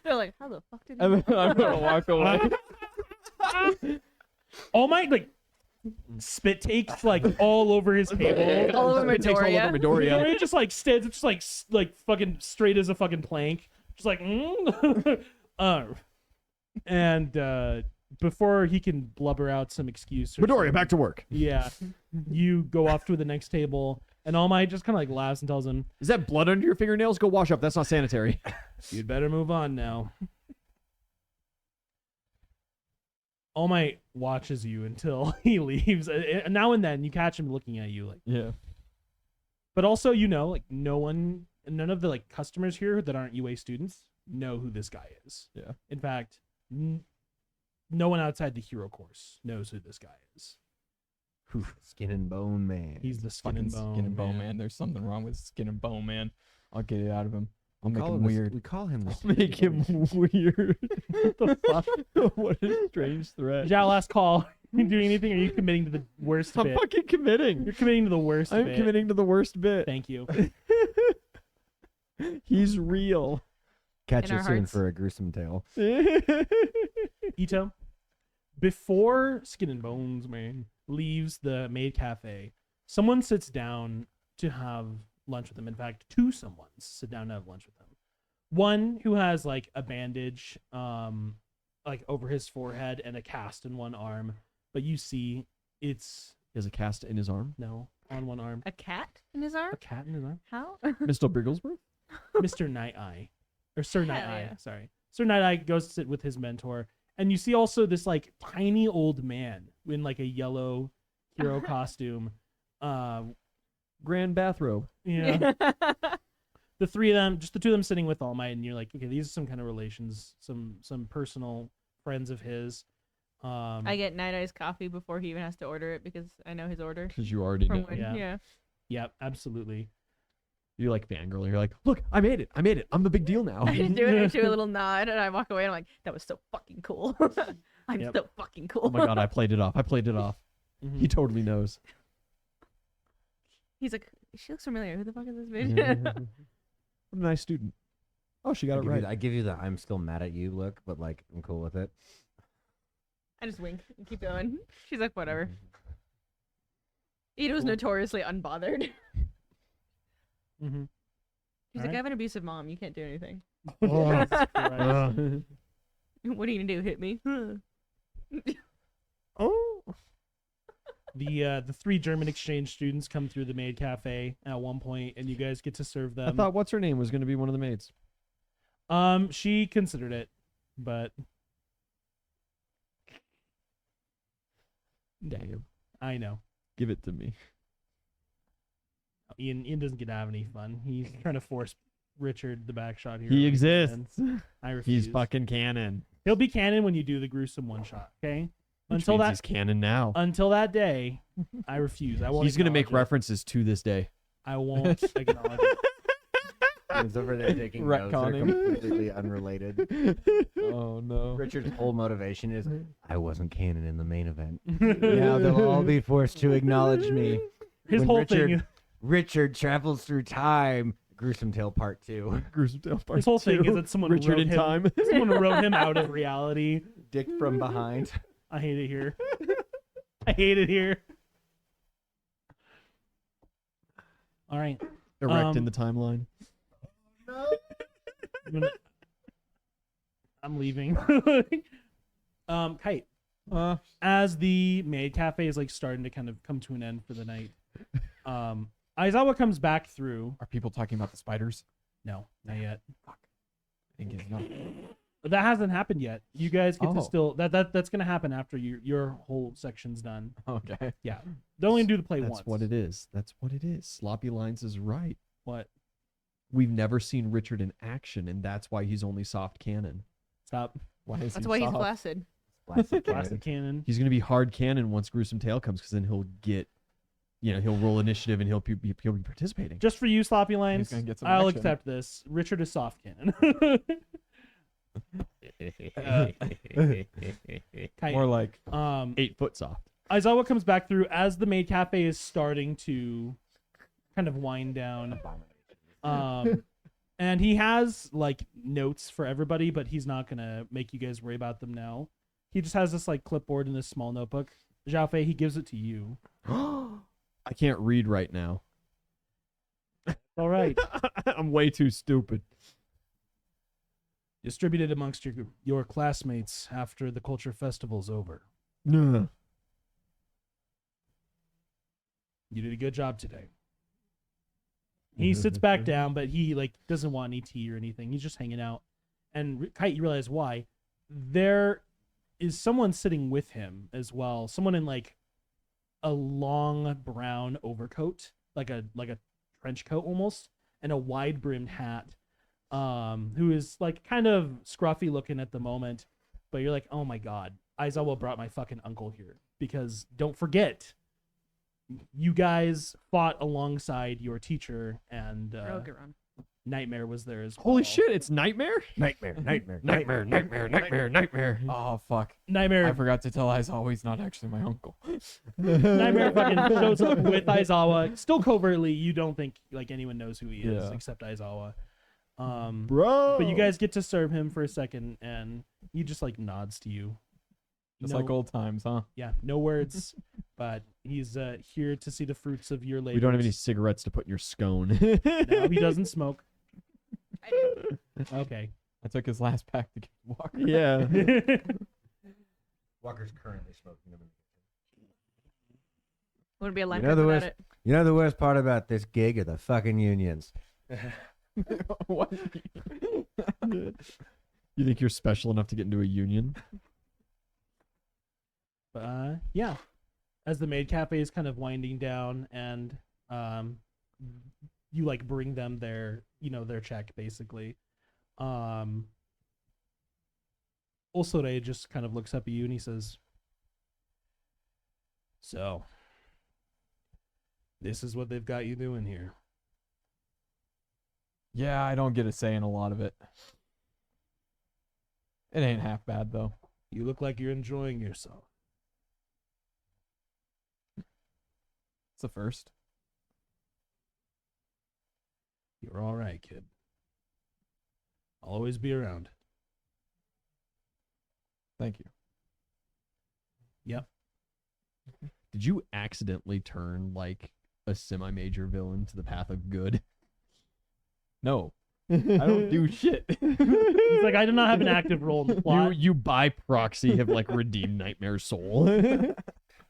They're like, how the fuck did And you? then I'm gonna walk away. All Might like spit takes like all over his table. All over It takes all over Midoriya. Midoriya. Midoriya just like stands up, just like fucking straight as a fucking plank, just like. And before he can blubber out some excuse, or Midoriya, something, back to work. Yeah, you go off to the next table, and All Might just kind of like laughs and tells him, Is that blood under your fingernails? Go wash up. That's not sanitary. "You'd better move on now." All Might watches you until he leaves. Now and then you catch him looking at you, like. Yeah. But also, like none of the like customers here that aren't UA students know who this guy is. Yeah. In fact, no one outside the hero course knows who this guy is. Skin and bone man. He's the skin and bone. Skin and bone man. There's something wrong with Skin and Bone Man. I'll get it out of him. I'll make him weird. We call him. Make him weird. What the fuck? What a strange threat. Zhao, last call. You doing anything? Or are you committing to the worst I'm bit? fucking committing. You're committing to the worst I'm bit. committing to the worst bit. Thank you. He's real. Catch In you our soon hearts. for a gruesome tale. Ito, before Skin and Bones Man leaves the maid cafe, someone sits down to have lunch with him. In fact, two someones sit down to have lunch with him. One who has like a bandage like over his forehead and a cast in one arm, but you see it's He has a cast in his arm. no on one arm. A cat in his arm? A cat in his arm? How? Mr. Bigglesworth? Mr. Night Eye. Or Sir Night Hell Eye, yeah. sorry. Sir Night Eye goes to sit with his mentor, and you see also this like tiny old man in like a yellow hero costume. Grand bathrobe. Yeah. The three of them, just the two of them sitting with All Might, and you're like, okay, these are some kind of relations, some personal friends of his. I get Night Eye's coffee before he even has to order it because I know his order. Because you already From know. when, Yeah. yeah. Yeah, absolutely. You like fangirl. You're like, look, I made it. I'm the big deal now. I just do it. I do a little nod, and I walk away. And I'm like, that was so fucking cool. I'm Yep. so fucking cool. Oh my god, I played it off. Mhm. He totally knows. He's like, she looks familiar. Who the fuck is this bitch? What a nice student. Oh, she got it right. I give you the I'm still mad at you look, but like I'm cool with it. I just wink and keep going. She's like, whatever. Ito's notoriously unbothered. Mm-hmm. She's like, I have an abusive mom. You can't do anything. Oh, What are you gonna do? Hit me? Oh. the 3 German exchange students come through the maid cafe at one point, and you guys get to serve I them. thought what's her name was going to be one of the maids. She considered it, but Damn. I know Give it to me. Ian doesn't get to have any fun. He's trying to force Richard the back shot here. He exists. I refuse. He's fucking canon. He'll be canon when you do the gruesome one shot. Okay. Which Until means that he's canon now. until that day, I refuse. I won't. He's going to make acknowledge it. references to this day. I won't acknowledge it. He's over there taking notes that are Retconning. completely unrelated. Oh no. Richard's whole motivation is I wasn't canon in the main event. Now they'll all be forced to acknowledge me. His When whole Richard, thing. Richard travels through time. Gruesome Tale Part 2. Gruesome Tale Part His whole thing 2. is that someone Richard wrote in him, time. Someone wrote him out of reality. Dick from behind. I hate it here. I hate it here. All right. Erect in the timeline. I'm leaving. Kite. Uh, As the maid cafe is like starting to kind of come to an end for the night, Aizawa comes back through. are people talking about the spiders? No, not yet. I didn't get enough. But that hasn't happened yet. You guys get to Oh. still that's gonna happen after your whole section's done. Okay. Yeah, they're only do the play That's once. what it is. That's what it is. Sloppy Lines is right. What? We've never seen Richard in action, and that's why he's only soft canon. Stop. Why is That's he why he's soft? flaccid. Plastic cannon. He's gonna be hard canon once Gruesome Tale comes, because then he'll get, he'll roll initiative and he'll be participating. Just for you, Sloppy Lines. gonna get some I'll action. accept this. Richard is soft cannon. Kite. More like 8 foot soft. Aizawa comes back through as the maid cafe is starting to kind of wind down. And he has like notes for everybody, but he's not gonna make you guys worry about them now. He just has this like clipboard in this small notebook. Zhao Fei, he gives it to you. I can't read right now. All right. I'm way too stupid. Distributed amongst your classmates after the culture festival's over. Ugh. You did a good job today. He sits back down, but he like doesn't want any tea or anything. He's just hanging out. And Kite, you realize why? There is someone sitting with him as well. Someone in like a long brown overcoat, like a trench coat almost, and a wide brimmed hat. Who is like kind of scruffy looking at the moment, but you're like, oh my god, Aizawa brought my fucking uncle here, because don't forget, you guys fought alongside your teacher, and Nightmare was there as well. Holy shit, it's Nightmare? Nightmare. Nightmare. oh fuck. I Nightmare forgot to tell Aizawa he's not actually my uncle. Nightmare fucking shows up with Aizawa. Still covertly, you don't think like anyone knows who he is Yeah. except Aizawa. Bro. But you guys get to serve him for a second, and he just like nods to you. Just No- like old times, huh? Yeah, no words, but he's here to see the fruits of your labor. We don't have any cigarettes to put in your scone. No, he doesn't smoke. Okay. I took his last pack to get Walker. Yeah. Walker's currently smoking them. Wouldn't be a life You know the without worst- it. You know the worst part about this gig are the fucking unions. What? You think you're special enough to get into a union? But yeah, as the maid cafe is kind of winding down, and you like bring them their their check basically. Osore just kind of looks up at you and he says, "So, this is what they've got you doing here." Yeah, I don't get a say in a lot of it. It ain't half bad though. You look like you're enjoying yourself. It's a first. You're all right, kid. I'll always be around. Thank you. Yep. Did you accidentally turn like a semi-major villain to the path of good? No, I don't do shit. He's like, I do not have an active role in the plot. You by proxy have like redeemed Nightmare's soul.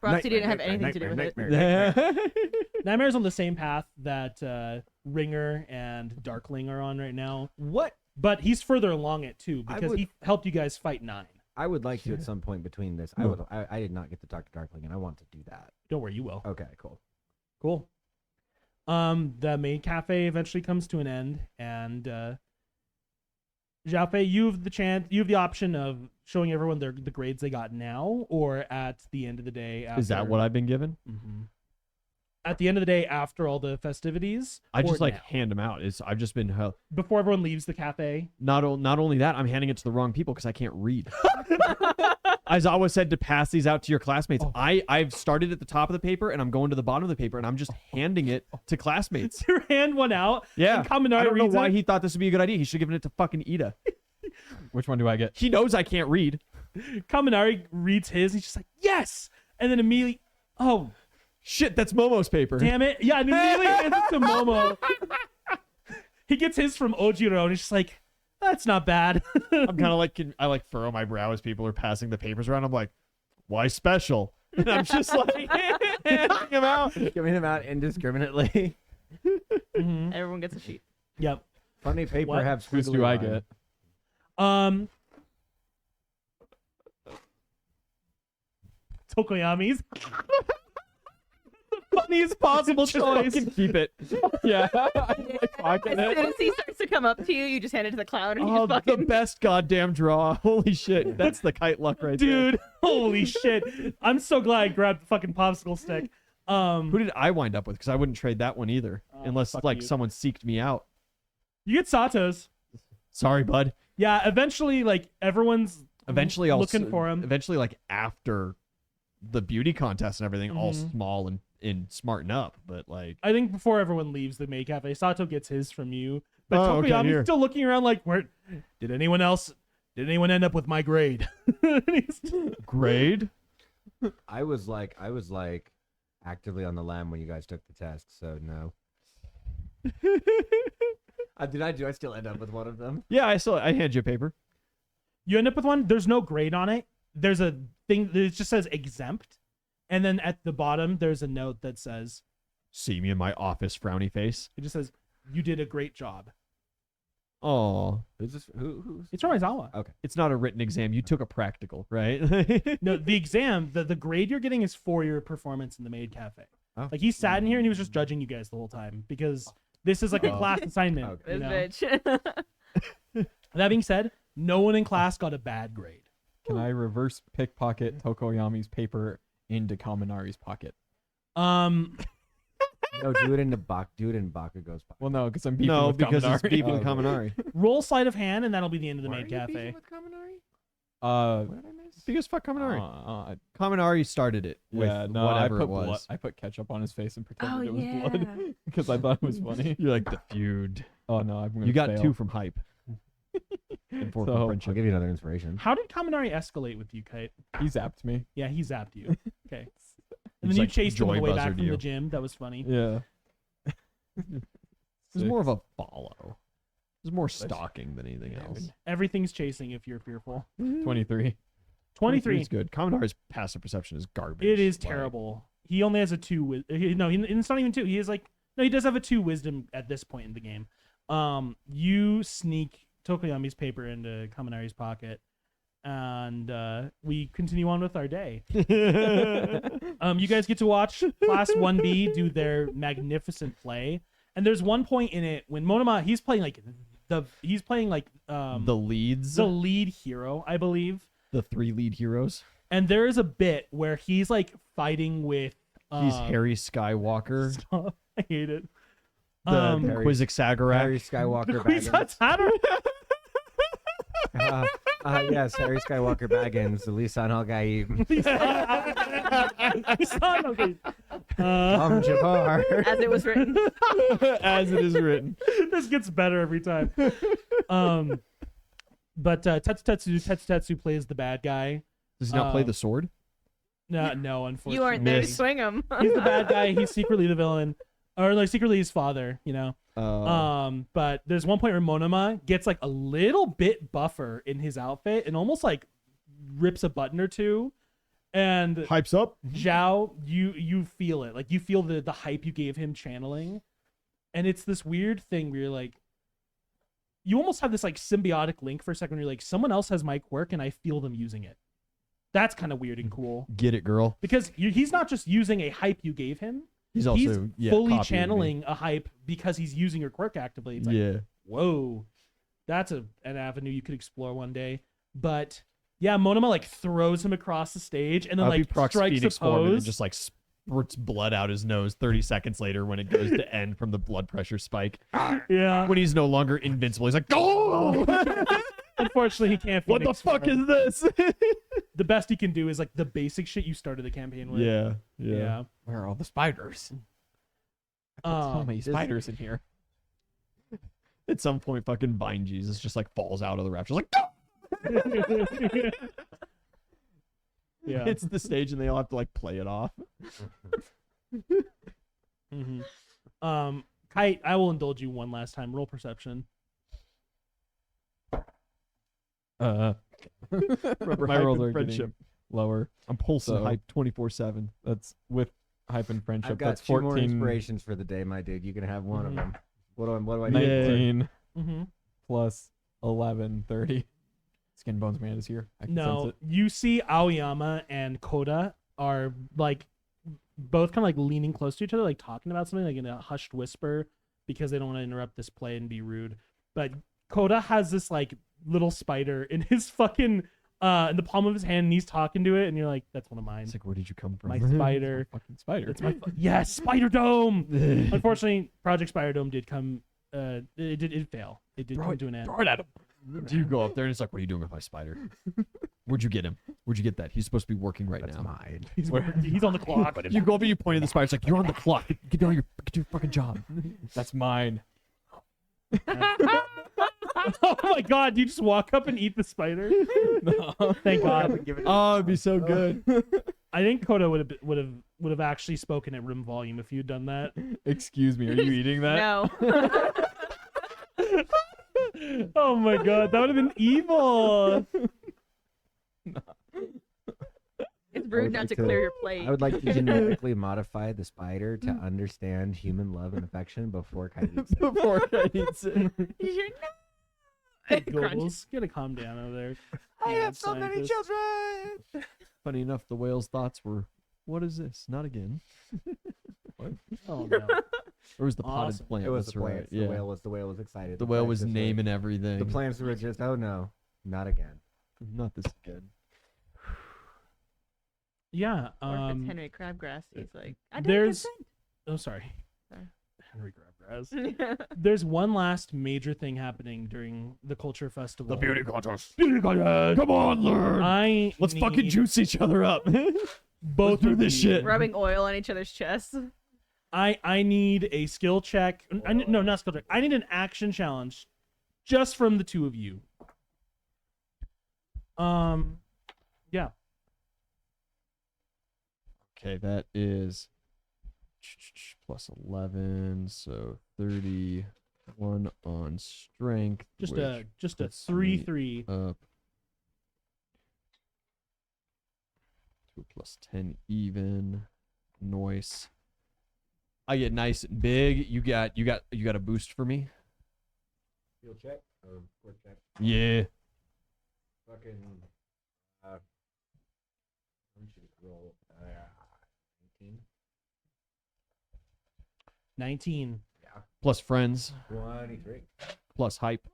Roxy didn't have anything to do with it. Nightmare's on the same path that Ringer and Darkling are on right now. What? But he's further along it too because would- he helped you guys fight 9. I would like to at some point between this. I did not get to talk to Darkling, and I want to do that. Don't worry, you will. Okay, cool. Cool. The main cafe eventually comes to an end, and Xiaofei, you have the option of showing everyone the grades they got now, or at the end of the day. After, Is that what I've been given? Mm-hmm. At the end of the day, after all the festivities, I or just like now? hand them out. I've just been Before everyone leaves the cafe. not only that, I'm handing it to the wrong people because I can't read. Aizawa said to pass these out to your classmates. Oh. I've started at the top of the paper and I'm going to the bottom of the paper and I'm just handing it to classmates. Your hand one out. Yeah, And Kaminari I don't know reads why it. he thought this would be a good idea. He should have given it to fucking Ida. Which one do I get? He knows I can't read. Kaminari reads his. He's just like, yes, and then immediately, oh Shit, that's Momo's paper. damn it, yeah, and immediately hands it to Momo. He gets his from Ojiro, and he's just like, that's not bad. I'm kind of like, I like furrow my brow as people are passing the papers around. I'm like, why special? And I'm just like, handing him out. Giving them out indiscriminately. Mhm. Everyone gets a sheet. Yep. Funny paper What? have Whose squiggly do I line. get? Tokoyami's. Funniest possible Just choice. fucking keep it. Yeah, I like pocket As it. soon as he starts to come up to you, you just hand it to the clown and he Oh, just the fucking. best goddamn draw. Holy shit. That's the kite luck right there. Dude, holy shit. I'm so glad I grabbed the fucking popsicle stick. Who did I wind up with? Because I wouldn't trade that one either. Unless fuck like you. someone seeked me out. You get Sato's. Sorry, bud. Yeah, eventually, like, everyone's Eventually I'll looking for him. Eventually, like after the beauty contest and everything, all Mhm. small and smarten up. But like, I think before everyone leaves the maid cafe, Sato gets his from you. But Oh, okay, Tokoyami's here. still looking around like, where did anyone end up with my grade? He's- grade. I was like actively on the lam when you guys took the test, so no. Do I still end up with one of them? Yeah, I hand you a paper. You end up with one. There's no grade on it. There's a thing that just says exempt, and then at the bottom there's a note that says, See me in my office, frowny face. it just says, you did a great job. Oh, Who's this? Who's? It's from Aizawa. Okay. it's not a written exam. You took a practical, right? No, the exam, the grade you're getting is for your performance in the maid cafe. Oh. Like, he sat in here and he was just judging you guys the whole time because this is like a Oh. class assignment. Okay. You This know? bitch. That being said, no one in class got a bad grade. Can I reverse pickpocket Tokoyami's paper into Kaminari's pocket? No, do it in Bakugo's pocket. Well, no, because I'm beefing no, with because Kaminari. it's beefing Oh. Kaminari. Roll sleight of hand, and that'll be the end of the Why maid are you cafe. beefing with Kaminari? Uh, What did I miss? Because fuck Kaminari. uh, Kaminari started it with yeah, no, I whatever put it was. blood. I put ketchup on his face and Oh, pretended it was yeah. blood because I thought it was funny. You're like the feud. Oh no, I'm gonna You got fail. 2 from hype. And 4 So- from I'll friendship. give you another inspiration. How did Kaminari escalate with you, Kite? He zapped me. Yeah, he zapped you. Okay. And He's then you like, chased him on joy the way back buzzard from you. the gym. That was funny. Yeah. It was more of a follow. It was more stalking than anything else. Everything's chasing if you're fearful. 23. 23. is good. Kaminari's passive perception is garbage. It is Like, terrible. He only has a 2. It's not even 2. He is like, no, he does have a 2 wisdom at this point in the game. You sneak Tokoyami's paper into Kaminari's pocket, and we continue on with our day. You guys get to watch Class 1B do their magnificent play, and there's one point in it when Monoma he's playing like the leads, the lead hero, I believe. the 3 lead heroes. And there is a bit where he's like fighting with He's Harry Skywalker. Stop. I hate it. The Harry- Quizixagarak. Harry Skywalker The Baggins. Quizats Yes, Harry Skywalker Baggins, the Lisan Al Gaib. Jabbar. As it was written. As it is written. This gets better every time. But Tetsu plays the bad guy. Does he not play Um, the sword? No, unfortunately. You aren't there to Miss. swing him. He's the bad guy. He's secretly the villain, or like secretly his father. You know. But there's one point where Monoma gets like a little bit buffer in his outfit and almost like rips a button or two, and Hypes up. Zhao, you feel it, like you feel the hype you gave him channeling, and it's this weird thing where you're like, you almost have this like symbiotic link for a second. Where you're like, someone else has my quirk and I feel them using it. That's kind of weird and cool Get it, girl. because he's not just using a hype you gave him. He's also Fully copying me. channeling a hype because he's using your quirk actively. It's like, Yeah. whoa, that's an avenue you could explore one day. But yeah, Monoma like throws him across the stage and then I'll be like Prox strikes a Phoenix form and pose. just like spurts blood out his nose 30 seconds later when it goes to end from the blood pressure spike. Yeah, When he's no longer invincible, he's like, "Oh, unfortunately he can't. what the Phoenix fuck form. is this?" The best he can do is like the basic shit you started the campaign with. Yeah. Where are all the spiders? I put so many spiders in here. At some point, fucking Vine Jesus just like falls out of the rafters, like, Yeah. hits the stage, and they all have to like play it off. Kite, I will indulge you one last time. Roll perception. Remember, My hype rolls and are friendship. getting lower. I'm pulsing So- hype 24/7. That's with hype and I've friendship. got That's 2 more 14, inspirations for the day, my dude. You can have one Mhm. of them. What do I need? 19 Mm-hmm. plus 11, 30. Skin Bones Man is here. I can sense No, it. you see Aoyama and Koda are like both kind of like leaning close to each other, like talking about something like in a hushed whisper because they don't want to interrupt this play and be rude. But Koda has this like little spider in his fucking in the palm of his hand and he's talking to it and you're like, that's one of mine. It's like, where did you come from? My spider. Fucking spider. It's my yes, Spider Dome. Unfortunately, Project Spider Dome did come it did fail. It did Throw come it- to an end. Throw it at him. Do you go up there and it's like, what are you doing with my spider? Where'd you get him? Where'd you get that? He's supposed to be working right That's now. mine. He's on the clock. You go up and you point at the spider. It's like, you're on the clock. Get on get your fucking job. That's mine. Oh my god, you just walk up and eat the spider? No. Thank God. Oh, it'd be so good. I think Koda would have actually spoken at room volume if you'd done that. Excuse me. Are you eating that? No. Oh my god, that would have been evil. It's rude would not like to to- clear your plate. I would like to genetically modify the spider to understand human love and affection before Kite eats it. Before I eat it. You're not. Crunch. Googles, gotta calm down over there. I Yeah, have so many scientist. children. Funny enough, the whale's thoughts were, what is this? Not again. Oh no. Or was the potted Awesome. plant? It was That's the plants. right. Yeah. The whale was excited. The whale plants was just were- naming everything. The plants were just, oh no, not again. Not this again. Yeah. Or if it's Henry Crabgrass, he's like, I didn't there's oh sorry. Sorry. Henry Crabgrass. consent. There's one last major thing happening during the culture festival. contest. Beauty contest. Come on, learn. Let's fucking need juice each other up. both do of this you- shit. Rubbing oil on each other's chests. I need a skill check. No, not skill check. I need an action challenge, just from the two of you. Yeah. Okay, that is plus 11, so 31 on strength. Just which a puts 3/3. me up to a plus 10 even. Noise. I get nice and big. You got a boost for me? Field check or work check? Yeah. Fucking. We should roll 18. 19. Plus friends, 23. plus hype.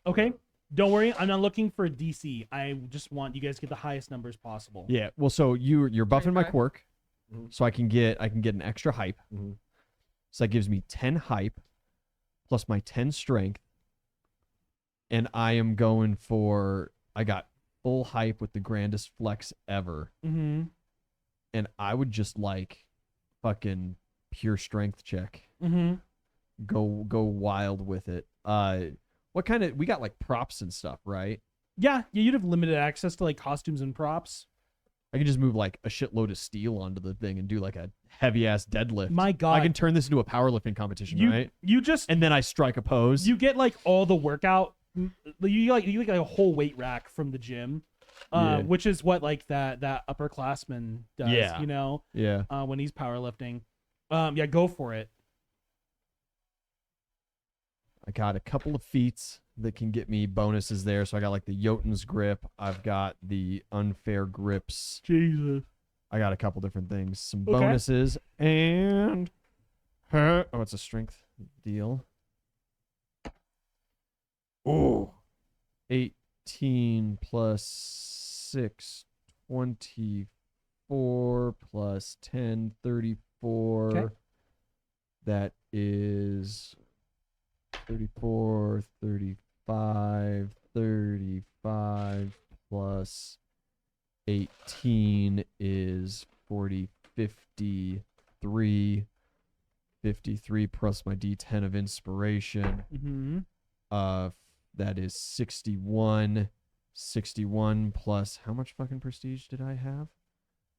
Okay. Don't worry. I'm not looking for a DC. I just want you guys to get the highest numbers possible. Yeah. Well, so you're buffing my 25. quirk, Mhm. so I can get an extra hype. Mhm. So that gives me 10 hype, plus my 10 strength. And I am going for, I got full hype with the grandest flex ever. Mm-hmm. And I would just like fucking pure strength check. Mm-hmm. Go wild with it. What kind of, we got like props and stuff, right? Yeah, you'd have limited access to like costumes and props. I can just move like a shitload of steel onto the thing and do like a heavy ass deadlift. My God. I can turn this into a powerlifting competition, right? You just And then I strike a pose. you get like all the workout. You get like a whole weight rack from the gym, Yeah. which is what like that upperclassman does. Yeah. You know, Yeah. when he's powerlifting. Yeah, go for it. I got a couple of feats that can get me bonuses there. So I got like the Jotun's grip. I've got the unfair grips. Jesus. I got a couple different things. Some Okay. bonuses. And oh, it's a strength deal. Oh. 18 plus 6, 24 plus 10, 34. Okay. That is 34, 35, 35 plus 18 is 40, 53. 53 plus my D10 of inspiration. Mm-hmm. That is 61. 61 plus how much fucking prestige did I have?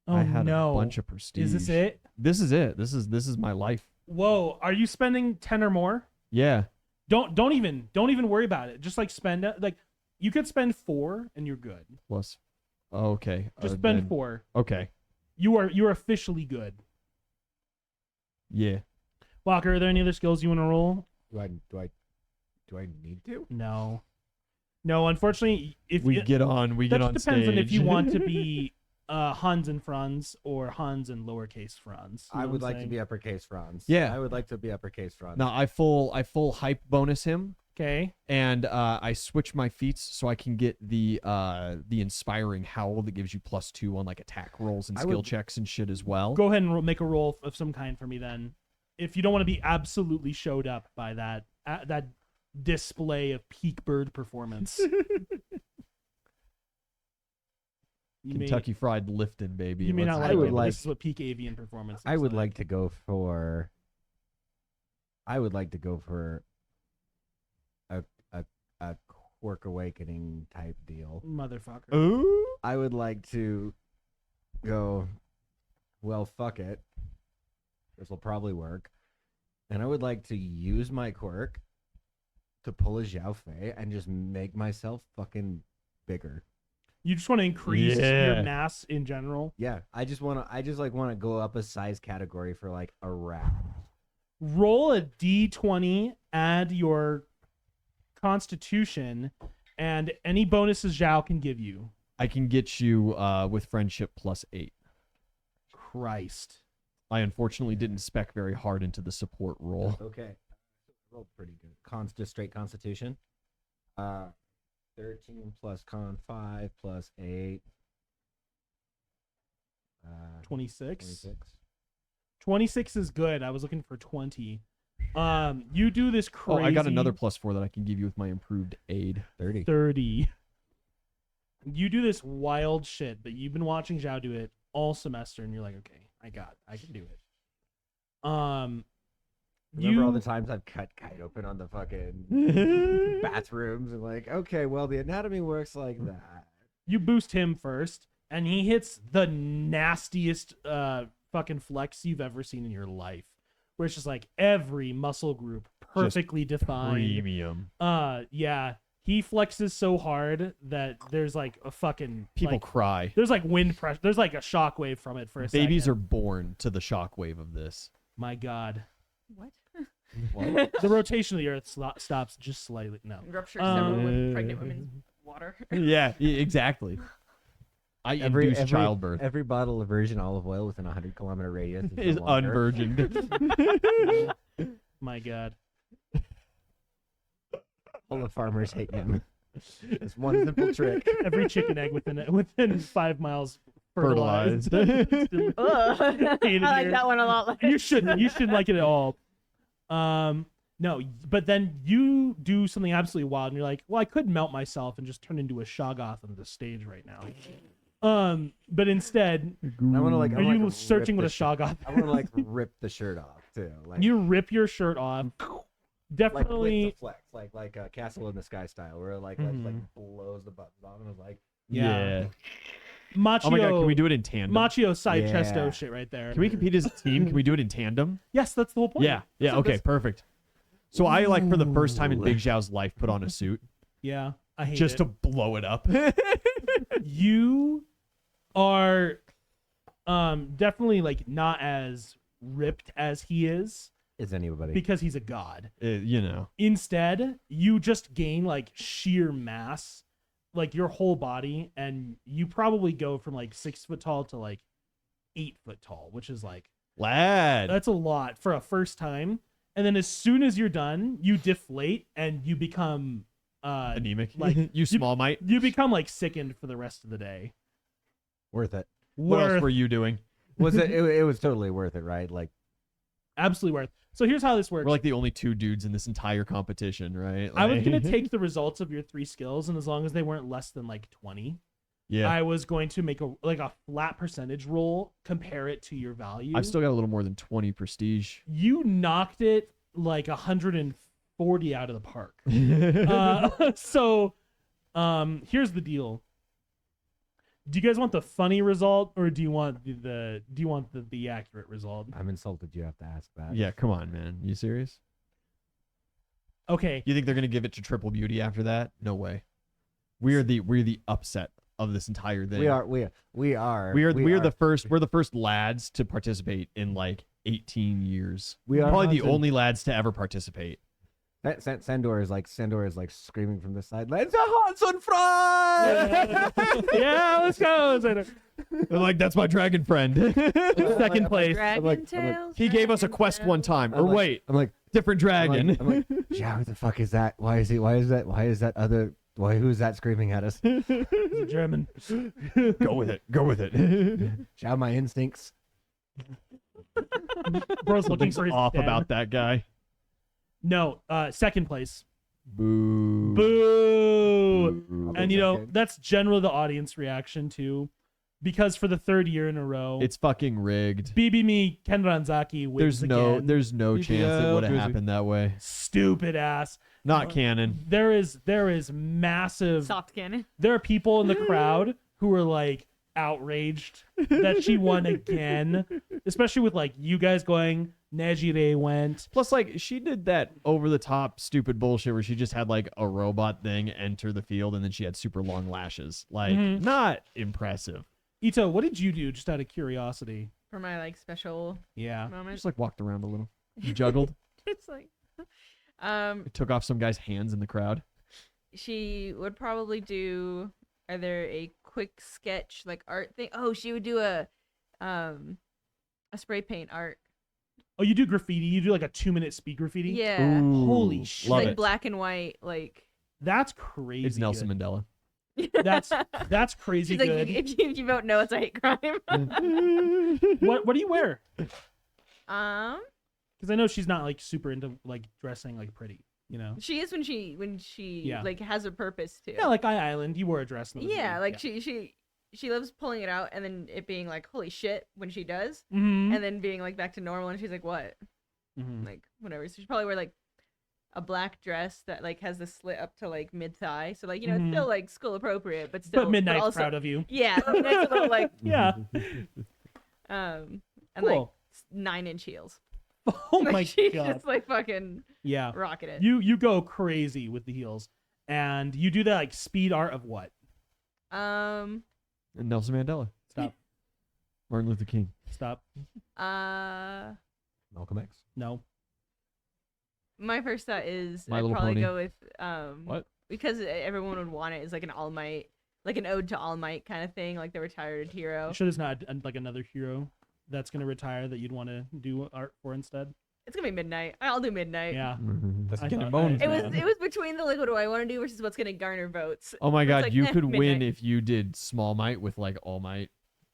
Oh I had no. a bunch of prestige. Is this it? This is it. This is my life. Whoa. Are you spending 10 or more? Yeah. Don't even worry about it. Just like spend it. Like you could spend 4 and you're good. Plus okay. Just spend then- 4. Okay. You're officially good. Yeah. Walker, are there any other skills you want to roll? Do I need to? No, unfortunately, if We it, get on that depends on if you stage. want to be Hans and Franz or Hans and lowercase Franz. You I know would what I'm like to saying? be uppercase Franz. Yeah. I would like to be uppercase Franz. Now I full hype bonus him, Okay. and I switch my feats so I can get the inspiring howl that gives you +2 on like attack rolls and I skill would- checks and shit as well. Go ahead and make a roll of some kind for me then. If you don't want to be absolutely showed up by that display of peak bird performance. Kentucky Fried Lifting, baby. You may Let's not do like would it, but it. like- this is what peak avian performance. I looks would like to go for. I would like to go for a quirk awakening type deal. motherfucker. Ooh. I would like to go. Well, fuck it. This will probably work. And I would like to use my quirk to pull a Xiao Fei and just make myself fucking bigger. You just want to increase Yeah. your mass in general. Yeah, I just want to go up a size category for like a rat. Roll a d20, add your constitution, and any bonuses Zhao can give you. I can get you with friendship +8. Christ. I unfortunately didn't spec very hard into the support roll. Okay. Rolled pretty good. Just straight constitution. 13 plus con 5 plus 8. 26. 26. 26 is good. I was looking for 20. You do this Oh, crazy I got another +4 that I can give you with my improved aid. 30. 30. You do this wild shit, but you've been watching Zhao do it all semester, and you're like, okay, I can do it. Remember all you the times I've cut Kite open on the fucking bathrooms and like, okay, well, the anatomy works like that. you boost him first, and he hits the nastiest fucking flex you've ever seen in your life, where it's just like every muscle group perfectly defined. Premium. Yeah, he flexes so hard that there's like a fucking People like, cry. there's like wind pressure. There's like a shockwave from it for a second. Babies are born to the shockwave of this. My God, What? the rotation of the Earth stops just slightly. No, Rupture several with pregnant women's water. Yeah, exactly. I induce childbirth. Every bottle of virgin olive oil within a 100-kilometer radius Is no longer. unvirgined. my God. All the farmers hate him. It's one simple trick. Every chicken egg within 5 miles fertilized. Fertilized. Ugh. I Hated like your- that one a lot. You shouldn't like it at all. No, but then you do something absolutely wild, and you're like, well, I could melt myself and just turn into a Shoggoth on the stage right now. But instead, I want to like. are you searching what a Shoggoth? I want to like rip the shirt off too. Like You rip your shirt off. like with Definitely, the flex, like Castle in the Sky style, where it like blows the buttons off, and I was like, yeah. Oh my god, can we do it in tandem? Machio side Yeah. chesto shit right there. Can we compete as a team? Can we do it in tandem? Yes, that's the whole point. Yeah. Yeah. So Okay. that's- Perfect. So I like for the first time in Big Zhao's life put on a suit Yeah, I hate just it. to blow it up. You are definitely like not as ripped as he is is anybody? because he's a god. You know. Instead, you just gain like sheer mass, like your whole body, and you probably go from like 6 foot tall to like 8 foot tall, which is like Lad. that's a lot for a first time. And then as soon as you're done, you deflate and you become Anemic. like you small mite. you become like sickened for the rest of the day. Worth it. What else Worth- were you doing? Was it? It was totally worth it, right? Like Absolutely worth. So here's how this works. We're like the only 2 dudes in this entire competition, right? I was Like- gonna take the results of your 3 skills, and as long as they weren't less than like 20, Yeah. I was going to make a flat percentage roll, compare it to your value. I've still got a little more than 20 prestige. You knocked it like 140 out of the park. So here's the deal. Do you guys want the funny result, or do you want the accurate result? I'm insulted. You have to ask that. Yeah, come on, man. You serious? Okay. You think they're gonna give it to Triple Beauty after that? No way. We're the upset of this entire thing. We are the first. We're the first lads to participate in like 18 years. We are probably the Hansen. only lads to ever participate. Sandor is like screaming from the side. Let's go Hansen front! Yeah, let's go. They're like, that's my dragon friend. Second place. Dragon like- tails. He gave us a dragon quest tails. one time. Or I'm like- wait, I'm like, different dragon. I'm like, yeah, who the fuck is that? Who's that screaming at us? He's a German. Go with it. Go with it. Shout my instincts. Bro's looking Something's for his off dad. about that guy. No, second place. Boo. Boo. And you know, Okay. that's generally the audience reaction too. Because for the 3rd year in a row, It's fucking rigged. BB Me Kenranzaki wins again. There's no chance it BBL would have Drizzy. happened that way. Stupid ass. Not canon. There is massive. Soft cannon. There are people in the crowd who are like outraged that she won again, especially with like you guys going. Nejire went. Plus, like, she did that over the top stupid bullshit where she just had like a robot thing enter the field and then she had super long lashes. Like, Mhm. not impressive. Ito, what did you do? Just out of curiosity. For my like special Yeah. moment. Just like walked around a little. Juggled. It's like Took off some guy's hands in the crowd. she would probably do either a quick sketch like art thing. Oh, she would do a spray paint art. Oh, you do graffiti. You do like a 2-minute speed graffiti. Yeah. Ooh, Holy shit. Love Like it. black and white, like That's crazy. It's Nelson good. Mandela. That's crazy She's like, good. if you vote no, it's a hate crime. What do you wear? um, Because I know she's not like super into like dressing like pretty. You know. she is when she Yeah. like has a purpose too. Yeah, like Island, you wore a dress. in the Yeah, movie. like she loves pulling it out and then it being like holy shit when she does, Mm-hmm. and then being like back to normal and she's like what, like whatever. So she probably wear like a black dress that like has the slit up to like mid thigh, so like you know Mhm. it's still like school appropriate, but still. But Midnight's also, proud of you. Yeah, Midnight's a little like Yeah. and like Cool. 9-inch heels. Oh Like, my she's god. just like fucking Yeah. rocking it. You go crazy with the heels, and you do that like speed art of what? And Nelson Mandela. Stop. Martin Luther King. Stop. Malcolm X. No. My first thought is My I'd Little probably Pony. go with What? because everyone would want it is like an All Might, like an ode to All Might kind of thing, like the retired hero. You sure there's not like another hero that's gonna retire that you'd want to do art for instead? It's gonna be Midnight. I'll do Midnight. Yeah. That's I getting thought- bones, It was man. it was between the like what do I want to do versus what's gonna garner votes. Oh my It's god, like, you eh, could win Midnight. if you did Small Might with like All Might.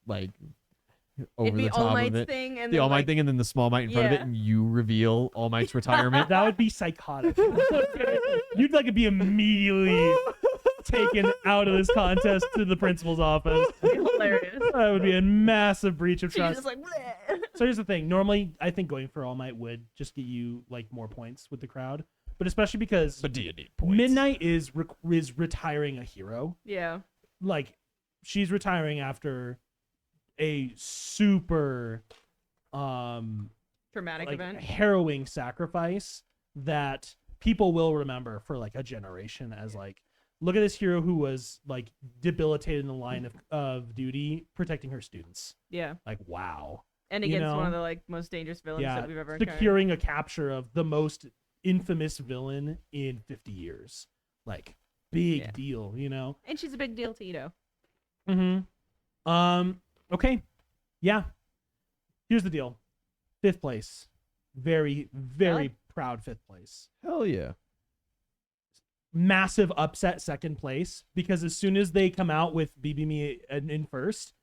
Like, over It'd be the top All of Might's it. thing, and The then, All Might like, thing, and then the Small Might in front of it, Yeah. and you reveal All Might's retirement. That would be psychotic. You'd like be immediately taken out of this contest to the principal's office. hilarious. That would be a massive breach of She's trust. just like, "Bleh." So here's the thing. Normally, I think going for All Might would just get you like more points with the crowd, but especially because But do you need points? Midnight is retiring a hero. Yeah. Like she's retiring after a super Traumatic like event. harrowing sacrifice that people will remember for like a generation as like, look at this hero who was like debilitated in the line of duty protecting her students. Yeah. Like, wow. And You against one know? of the like most dangerous villains Yeah, that we've ever encountered. securing a capture of the most infamous villain in 50 years. Like, big Yeah. deal, you know? And she's a big deal to Ito. Mm-hmm. Okay. Yeah. Here's the deal. 5th place. Very, very proud 5th place. Hell yeah. Massive upset 2nd place, because as soon as they come out with BB Me in first,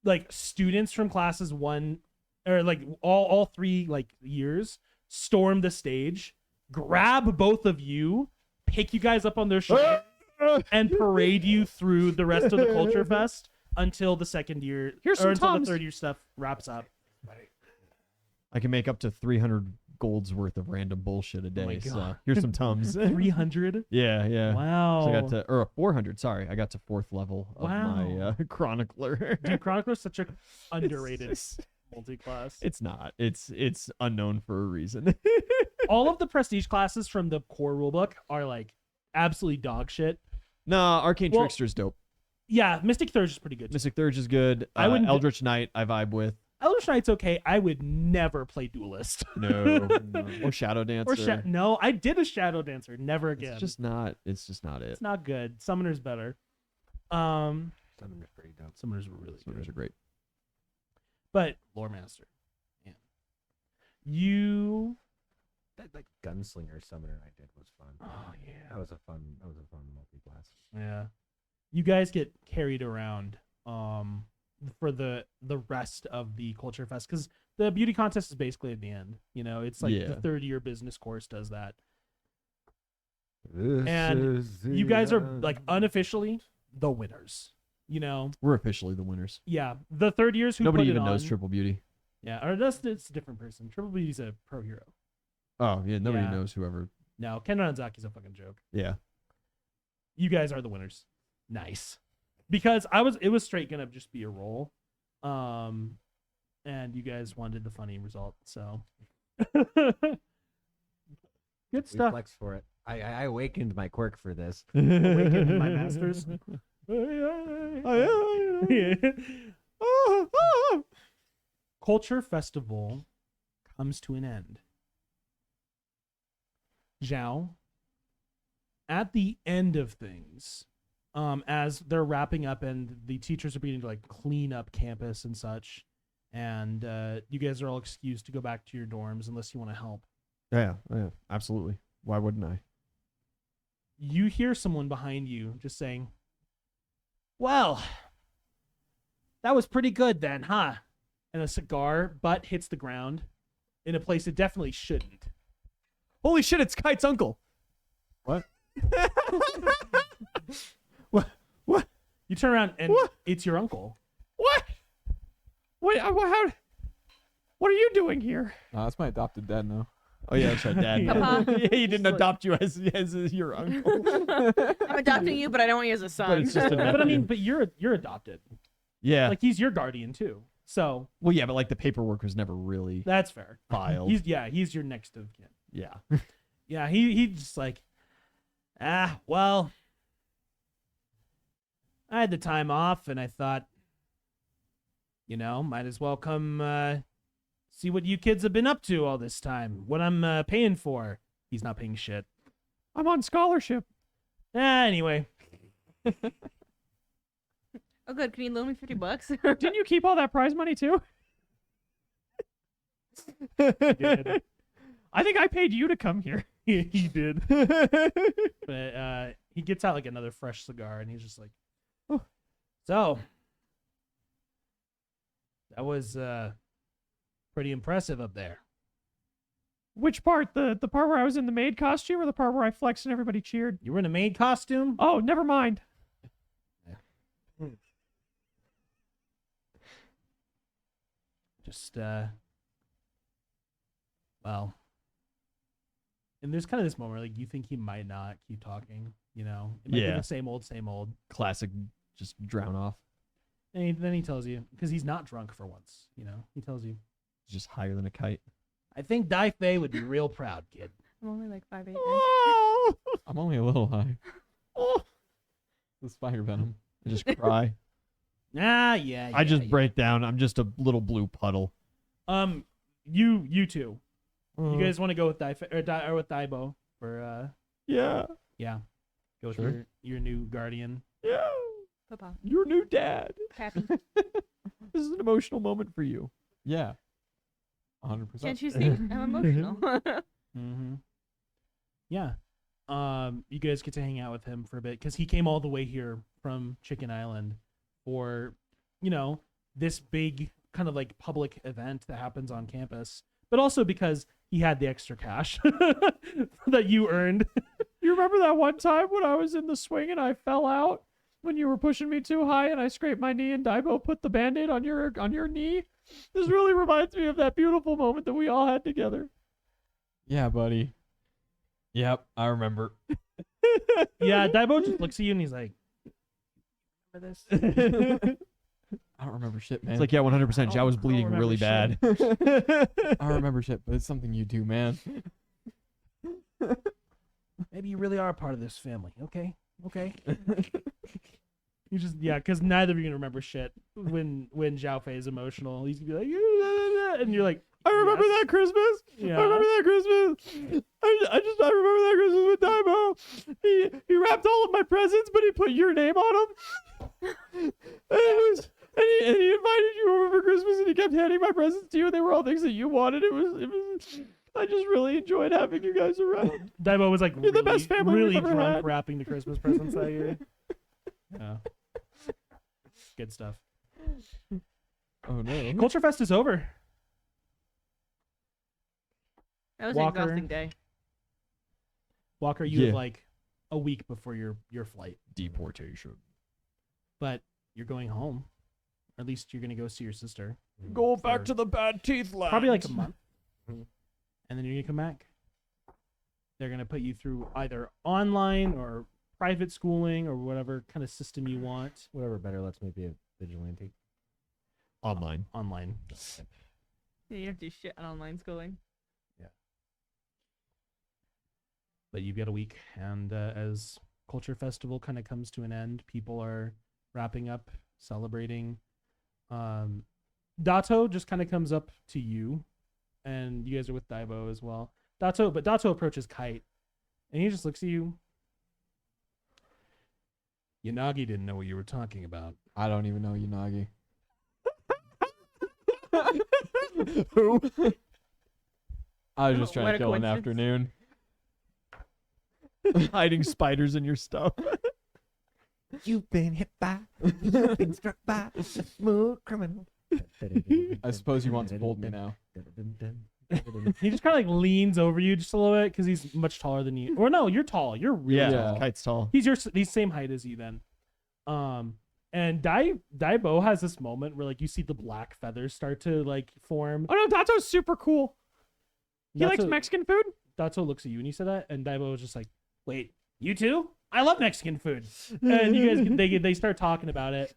like students from classes 1 or like all 3 like years storm the stage, grab both of you, pick you guys up on their shoulders, and parade you through the rest of the Culture Fest until the 2nd year Here's or some until Tums. the 3rd year stuff wraps up. I can make up to 300 golds worth of random bullshit a day. my So God. here's some Tums. 300? Yeah, yeah. Wow. So I got to, or 400. Sorry, I got to 4th level of my Wow. chronicler. Dude, Chronicler's such a underrated It's, multi-class. it's not. It's unknown for a reason. All of the prestige classes from the core rulebook are like absolutely dog shit. Nah, Arcane Well- Trickster's dope. Yeah, Mystic Thurge is pretty good. Mystic Thurge is good. I wouldn't- Eldritch Knight I vibe with. Eldritch Knight's okay. I would never play Duelist. No. Or Shadow Dancer. Or no, I did a Shadow Dancer. Never again. It's just not it. It's not good. Summoner's better. Summoner's pretty dope. Summoners were really Summoners good. are great. But Lore Master, man, you. That like gunslinger summoner I did was fun. Oh yeah. That was a fun multi-class. Yeah. You guys get carried around for the rest of the Culture Fest, because the beauty contest is basically at the end. You know, it's like Yeah. the 3rd year business course does that. This And is You the guys are end. like unofficially the winners. You know, We're officially the winners. yeah. The 3rd years who Nobody put it even knows on- Triple Beauty. Yeah, or it's a different person. Triple Beauty's a pro hero. Oh yeah, nobody Yeah. knows whoever. No, Ken Ranzaki's a fucking joke. Yeah. You guys are the winners. Nice. Because it was straight gonna just be a roll. And you guys wanted the funny result, so good We stuff. flexed for it. I awakened my quirk for this. Awakened my masters. Culture Festival comes to an end. Zhao, at the end of things, as they're wrapping up and the teachers are beginning to like clean up campus and such, and you guys are all excused to go back to your dorms unless you want to help. Yeah, absolutely. Why wouldn't I? You hear someone behind you just saying, "Well, that was pretty good then, huh?" And a cigar butt hits the ground in a place it definitely shouldn't. Holy shit! It's Kite's uncle. What? What? You turn around and What? it's your uncle. What? What? How? What are you doing here? That's my adopted dad now. Oh yeah, that's right, Dad. Papa. Yeah, he didn't adopt you as your uncle. I'm adopting you, but I don't want you as a son. But it's just a But I mean, nephew. but you're adopted. Yeah. Like he's your guardian too. So Well, yeah, but like the paperwork was never really that's fair. filed. He's your next of kin. Yeah. Yeah, he just like, well, I had the time off and I thought, might as well come see what you kids have been up to all this time. What I'm paying for. He's not paying shit. I'm on scholarship. Anyway, Oh, good. Can you loan me $50? Didn't you keep all that prize money too? did. I think I paid you to come here. he did. But he gets out like another fresh cigar and he's just like, Oh. so That was pretty impressive up there. Which part? The part where I was in the maid costume or the part where I flexed and everybody cheered? You were in a maid costume? Oh, never mind. Just well, and there's kind of this moment where, like, you think he might not keep talking, you know? It might be Yeah. the same old, same old. Classic, just drown off. And then he tells you, because he's not drunk for once, you know? He tells you, Just higher than a kite. I think Dai Fei would be real proud, kid. I'm only like 5'8". man. Oh, I'm only a little high. oh. The spider venom. I just cry. Yeah. I just yeah. break down. I'm just a little blue puddle. You two. Uh, You guys want to go with or with Daibo for Yeah. yeah. Go with Sure. your new guardian. Yeah. Papa. Your new dad. Pappy. This is an emotional moment for you. Yeah. 100%. Can't you see? I'm emotional. Mm-hmm. Yeah. You guys get to hang out with him for a bit because he came all the way here from Chicken Island for, you know, this big kind of like public event that happens on campus, but also because he had the extra cash that you earned. You remember that one time when I was in the swing and I fell out when you were pushing me too high and I scraped my knee and Daibo put the Band-Aid on your knee? This really reminds me of that beautiful moment that we all had together. Yeah, buddy. Yep, I remember. Yeah, Daibo just looks at you and he's like, "For this." I don't remember shit, man. It's like, yeah, 100%. Zhao was I don't bleeding remember really bad. I don't remember shit, but it's something you do, man. Maybe you really are a part of this family. Okay. You just because neither of you can remember shit when Zhao Fei is emotional. He's gonna be like, and you're like, I remember Yes. that Christmas. Yeah. I remember that Christmas. I remember that Christmas with Daibo. He wrapped all of my presents, but he put your name on them. And he invited you over for Christmas, and he kept handing my presents to you. And they were all things that you wanted. It was. I just really enjoyed having you guys around. Daibo was like You're the best family we've really ever drunk had. wrapping the Christmas presents that year. Yeah. Good stuff. Oh no. Culture Fest is over. That was Walker. an exhausting day. Walker, you Yeah. have like a week before your flight, Deportation. but you're going home. Or at least you're gonna go see your sister. Go back For to the bad teeth lab. probably like a month. Mhm. And then you're gonna come back. They're gonna put you through either online or private schooling or whatever kind of system you want. Whatever better lets me be a vigilante. Online. Online. Yeah, you don't do shit on online schooling. But you've got a week, and as Culture Festival kind of comes to an end, people are wrapping up, celebrating. Dato just kind of comes up to you, and you guys are with Daibo as well. Dato approaches Kite, and he just looks at you. Yanagi didn't know what you were talking about. I don't even know Unagi. Who? I was just What trying a to kill an coincidence. afternoon. Hiding spiders in your stuff. You've been hit by, you've been struck by a smooth criminal. I suppose you want to hold me now. He just kind of like leans over you just a little bit because he's much taller than you. Or no, you're tall. You're really Yeah. tall. Kite's tall. He's same height as you then. And Daibo has this moment where like you see the black feathers start to like form. Oh no, Dato's super cool. He likes Dato- Mexican food. Dato looks at you and you said that, and Daibo was just like, "Wait, you too? I love Mexican food." And you guys they start talking about it.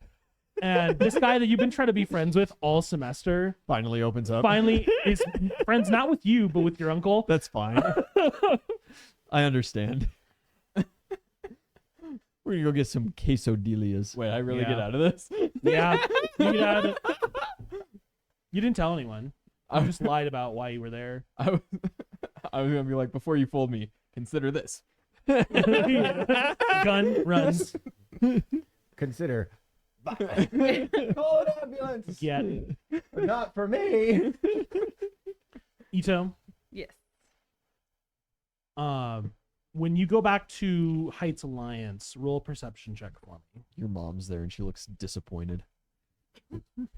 And this guy that you've been trying to be friends with all semester Finally opens up. finally is friends not with you but with your uncle. That's fine. I understand. We're gonna go get some quesadillas. Wait, I really Yeah. get out of this? Yeah, you get out of it. You didn't tell anyone. I You was, just lied about why you were there. I was, I was gonna be like, before you fold me, consider this. Gun runs. Consider. Call an ambulance. Get Not for me. Ito. Yes. When you go back to Heights Alliance, roll a perception check for me. Your mom's there and she looks disappointed.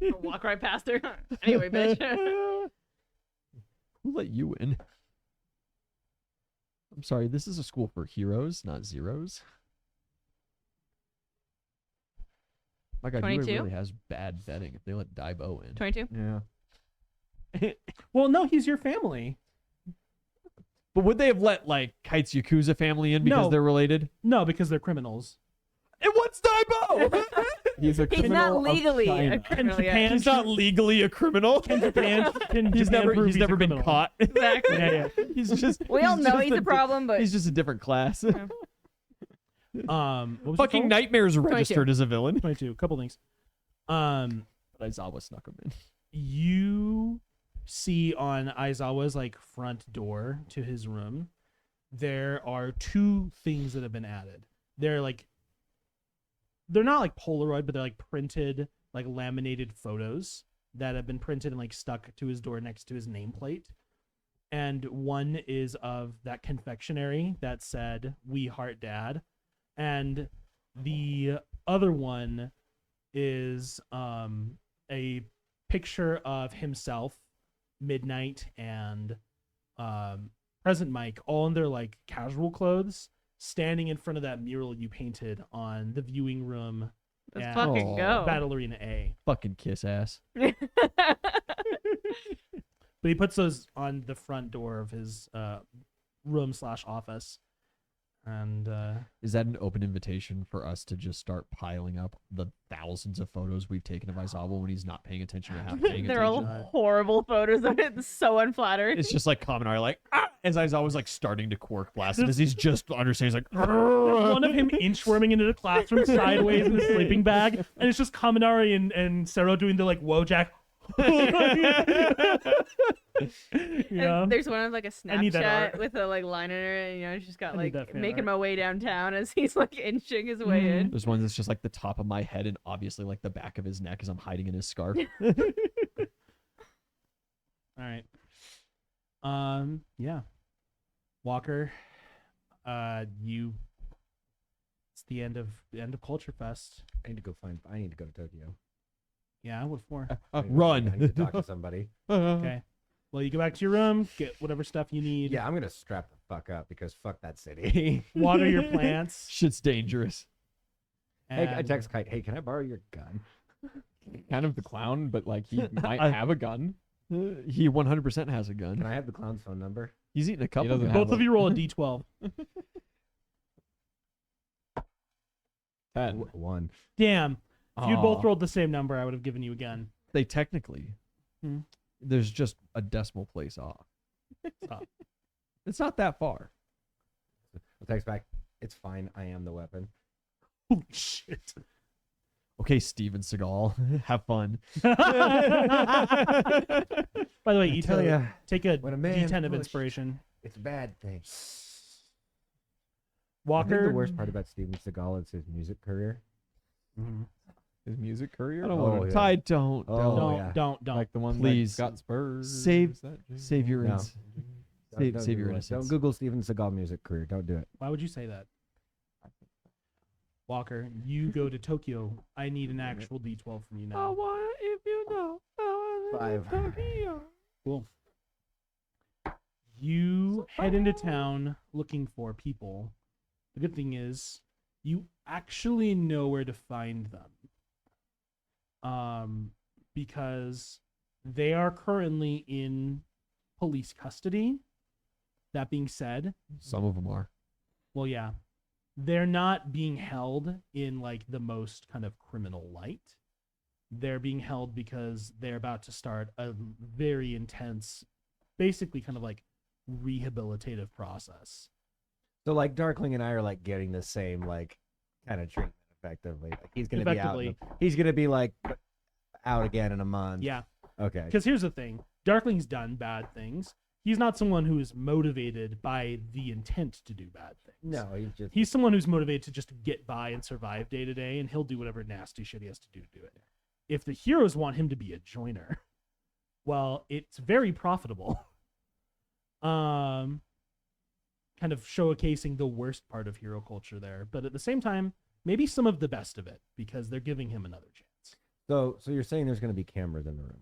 I'll walk right past her. Anyway, bitch. Who let you in? I'm sorry, this is a school for heroes, not zeros. My God, UA 22? really has bad betting if they let Daibo in. 22. Yeah. Well, no, he's your family. But would they have let like Kite's Yakuza family in because No. they're related? No, because they're criminals. And what's Daibo? He's a He's criminal not legally of a China. criminal yet. Japan- He's not legally a criminal. Can Japan He's never prove been a criminal? caught. Exactly. Yeah, He's just We all he's know just he's a problem, but He's just a different class. yeah. What was it Fucking called? Nightmare's registered as a villain. 22. Couple things. But Aizawa snuck him in. You see on Aizawa's like front door to his room, there are two things that have been added. They're not like Polaroid, but they're like printed, like laminated photos that have been printed and like stuck to his door next to his nameplate. And one is of that confectionery that said "We Heart Dad," and the other one is a picture of himself, Midnight, and Present Mike, all in their like casual clothes, standing in front of that mural you painted on the viewing room let's at fucking Oh. go. Battle Arena A. Fucking kiss ass. But he puts those on the front door of his room/office. And Is that an open invitation for us to just start piling up the thousands of photos we've taken of Aizawa when he's not paying attention or half paying They're all attention? horrible photos of it. It's so unflattering. It's just like Kaminari, like, ah! As Aizawa's like starting to quirk blast him, as he's just understanding, he's like, there's one of him inchworming into the classroom sideways in a sleeping bag, and it's just Kaminari and Sero doing the like Wojak. Yeah. And there's one of like a I need that Snapchat art. with a like line in it, and she's just got I need like that fan making art. my way downtown as he's like inching his way Mhm. in. there's one that's just like the top of my head and obviously like the back of his neck as I'm hiding in his scarf. All right. Yeah. Walker, you. It's the end of Culture Fest. I need to go to Tokyo. Yeah, what for? I need to Run. talk to somebody. Okay. Well, you go back to your room, get whatever stuff you need. Yeah, I'm gonna strap the fuck up because fuck that city. Water your plants. Shit's dangerous. Hey, I and- text Kite. Hey, can I borrow your gun? Kind of the clown, but like he might I- have a gun. He 100% has a gun. Can I have the clown's phone number? He's eating a couple. doesn't guns. have Both of you roll a d12. 10. One. Damn. If you'd both Aw. rolled the same number, I would have given you a gun. They technically, Hmm. there's just a decimal place off. Stop. It's not that far. I'll text back. It's fine. I am the weapon. Holy shit. Okay, Steven Seagal, have fun. By the way, I tell Ito, ya, take a when a man's D10 of pushed, inspiration. it's a bad thing. I Walker. think the worst part about Steven Seagal is his music career. Mhm. His music career? I don't Oh, want to. yeah. Ty, don't. Oh, don't. Don't, yeah. don't. Like the one Please. that got Spurs. Save- that Save your No. ins. Don't- Save- don't save your Google it. innocence. Don't Google Steven Seagal music career. Don't do it. Why would you say that? Walker, you go to Tokyo. I need an actual D12 from you now. want if you know. 5. Cool. You head into town looking for people. The good thing is, you actually know where to find them. Because they are currently in police custody. That being said, Some of them are. well, yeah, they're not being held in like the most kind of criminal light. They're being held because they're about to start a very intense, basically kind of like rehabilitative process. So like Darkling and I are like getting the same like kind of treatment effectively. Like he's gonna be out. He's gonna be like out again in a month. Yeah, Okay. because here's the thing: Darkling's done bad things. He's not someone who is motivated by the intent to do bad things. No, he's just He's someone who's motivated to just get by and survive day to day, and he'll do whatever nasty shit he has to do it. If the heroes want him to be a joiner, well, it's very profitable. Kind of showcasing the worst part of hero culture there, but at the same time, maybe some of the best of it because they're giving him another chance. So you're saying there's going to be cameras in the room?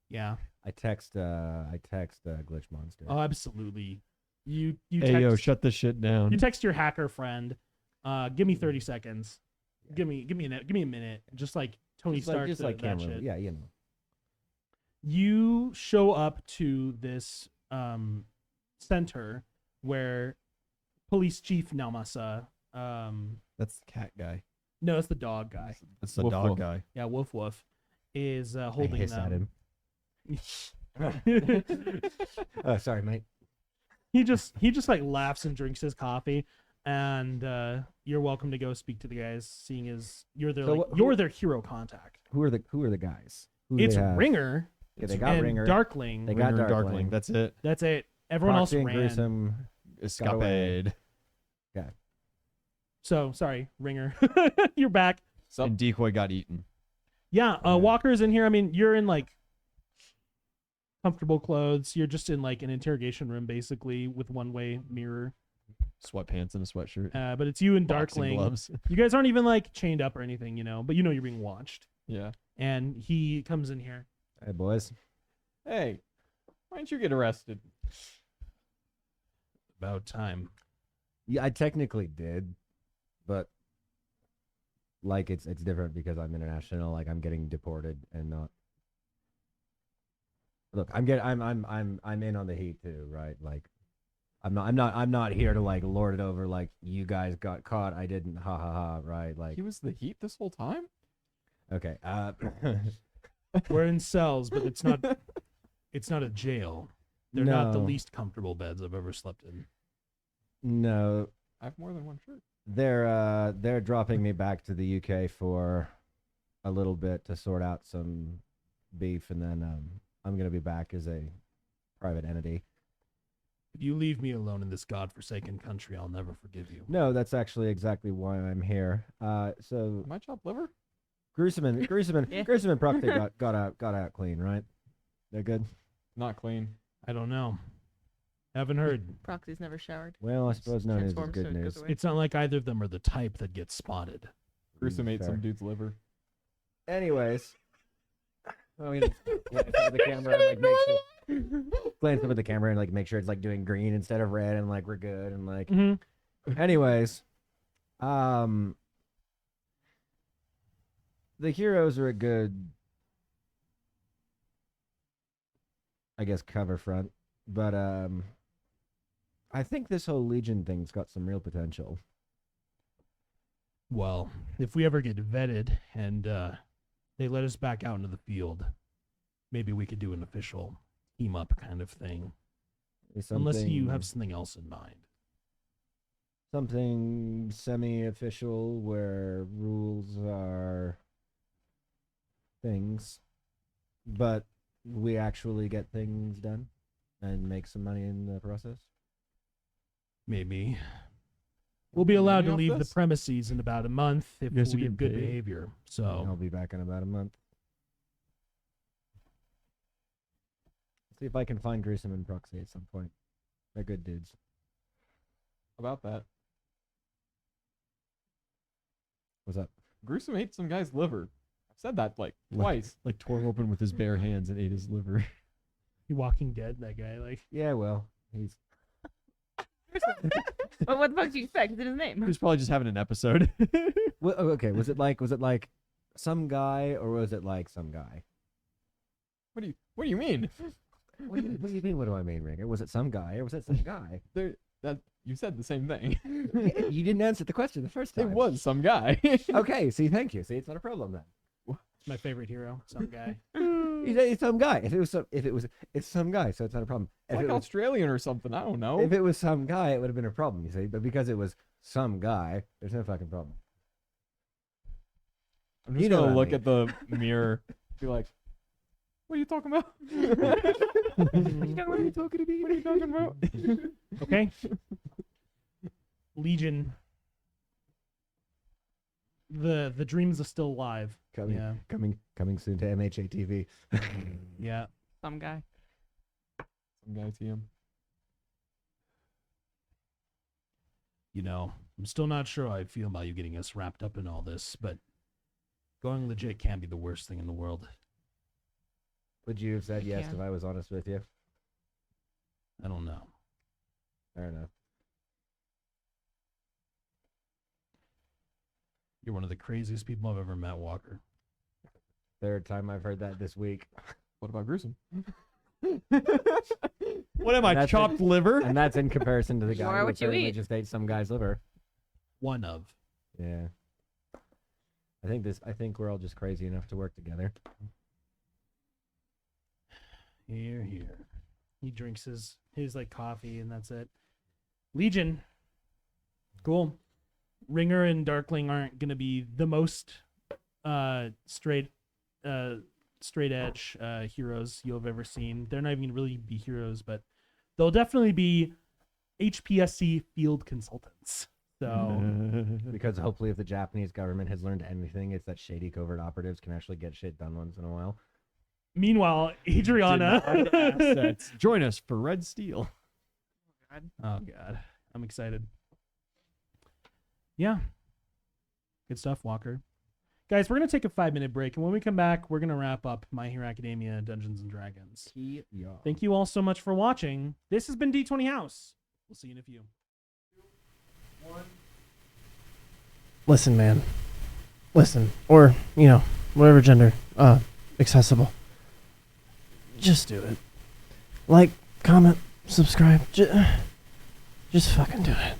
Yeah. I text Glitch Monster. Oh, absolutely. You Hey, yo, text, shut this shit down. you text your hacker friend. Give me 30 seconds. Yeah. Give me a minute. Just like Tony just like, Stark. just like that camera. shit. Yeah, you know. You show up to this center where Police Chief Naomasa. That's the cat guy. No, it's the dog guy. That's the Woof, dog woof. guy. Yeah, Woof Woof is I holding hiss at them. him. Oh, sorry, mate. he just like laughs and drinks his coffee, and you're welcome to go speak to the guys, seeing as you're their So like, who- you're their hero contact. Who are the guys? Who do It's they have? Ringer. Yeah, they got and Ringer. Darkling. They got Ringer and Darkling. That's it. That's it. Everyone Proxy else and ran. Gruesome. Escapade. So sorry, Ringer. You're back. Sup? And Decoy got eaten. Yeah, Yeah. Walker's in here. I mean, you're in like comfortable clothes. You're just in like an interrogation room, basically, with one-way mirror. Sweatpants and a sweatshirt. But it's you and Boxing Darkling. gloves. You guys aren't even like chained up or anything, but you know you're being watched. Yeah. And he comes in here. Hey, boys. Hey, why didn't you get arrested? About time. Yeah, I technically did, but like it's different because I'm international. Like I'm getting deported and not. Look, I'm in on the heat too, right? Like, I'm not here to like lord it over. Like you guys got caught, I didn't. Ha ha ha! Right? Like, He was the heat this whole time? okay. We're in cells, but it's not a jail. They're not the No. least comfortable beds I've ever slept in. No, I have more than one shirt. they're dropping me back to the UK for a little bit to sort out some beef, and then I'm gonna be back as a private entity. If you leave me alone in this godforsaken country, I'll never forgive you. No, that's actually exactly why I'm here. So Am I chopped liver? Gruesome and Yeah. Proctor got out clean, right? They're good. Not clean. I don't know. Haven't heard. Proxy's never showered. Well, I suppose no news is Transforms, good so it goes news. away. It's not like either of them are the type that gets spotted. Gruesome ate fair. some dude's liver. Anyways, well, we just glance up at the camera and like glance up at the camera and like make sure it's like doing green instead of red, and like we're good, and like. Mm-hmm. Anyways, the heroes are a good, I guess, cover front, but I think this whole Legion thing's got some real potential. Well, if we ever get vetted and they let us back out into the field, maybe we could do an official team up kind of thing. Unless you have something else in mind. something semi-official where rules are things, but we actually get things done and make some money in the process. Maybe. We'll be allowed to off leave the this? premises in about a month if You guys are we have getting good paid? behavior. I'll So be back in about a month. See if I can find Gruesome and Proxy at some point. They're good dudes. About that. What's up? Gruesome ate some guy's liver. I've said that like Like- twice. Like tore him open with his bare hands and ate his liver. you Walking Dead, that guy, like Yeah, well, he's But what the fuck do you expect? It's in his He name. was probably just having an episode. okay. Was it like some guy, or was it like some guy? What do you mean? What do you mean? What do I mean, Ringer? Was it some guy, or was it some guy? That you said the same thing. You didn't answer the question the first time. It was some guy. Okay, see, thank you. See, it's not a problem then. it's my favorite hero, some guy. You said it's some guy. It's some guy, so it's not a problem. If like it was, Australian or something. I don't know. if it was some guy, it would have been a problem. You see, but because it was some guy, there's no fucking problem. I'm just you know gonna what I look at the mirror, be like, "What are you talking about? What are you talking about? What are you talking about?" Okay. Legion. The dreams are still alive. Yeah. Coming soon to MHA TV. Yeah. Some guy. Some guy TM. I'm still not sure how I feel about you getting us wrapped up in all this, but Going legit can't be the worst thing in the world. Would you have said It yes can. if I was honest with you? I don't know. Fair enough. You're one of the craziest people I've ever met, Walker. Third time I've heard that this week. What about gruesome? What am I, That's chopped liver? And that's in comparison to the You guy are who what you apparently eat. just ate some guy's liver. One of. Yeah. I think we're all just crazy enough to work together. Here, here. He drinks his like coffee and that's it. Legion. Cool. Ringer and Darkling aren't gonna be the most straight edge heroes you'll have ever seen. They're not even gonna really be heroes, but they'll definitely be HPSC field consultants. So Because hopefully if the Japanese government has learned anything, it's that shady covert operatives can actually get shit done once in a while. meanwhile, Adriana. Denied assets. Join us for Red Steel. Oh god, I'm excited. Yeah, good stuff, Walker. Guys, we're gonna take a 5-minute break, and when we come back, we're gonna wrap up My Hero Academia Dungeons and Dragons. Thank you all so much for watching. This has been D20 House. We'll see you in a few. Listen, man. Listen. Or, whatever gender. Accessible. Just do it. Like, comment, subscribe. Just fucking do it.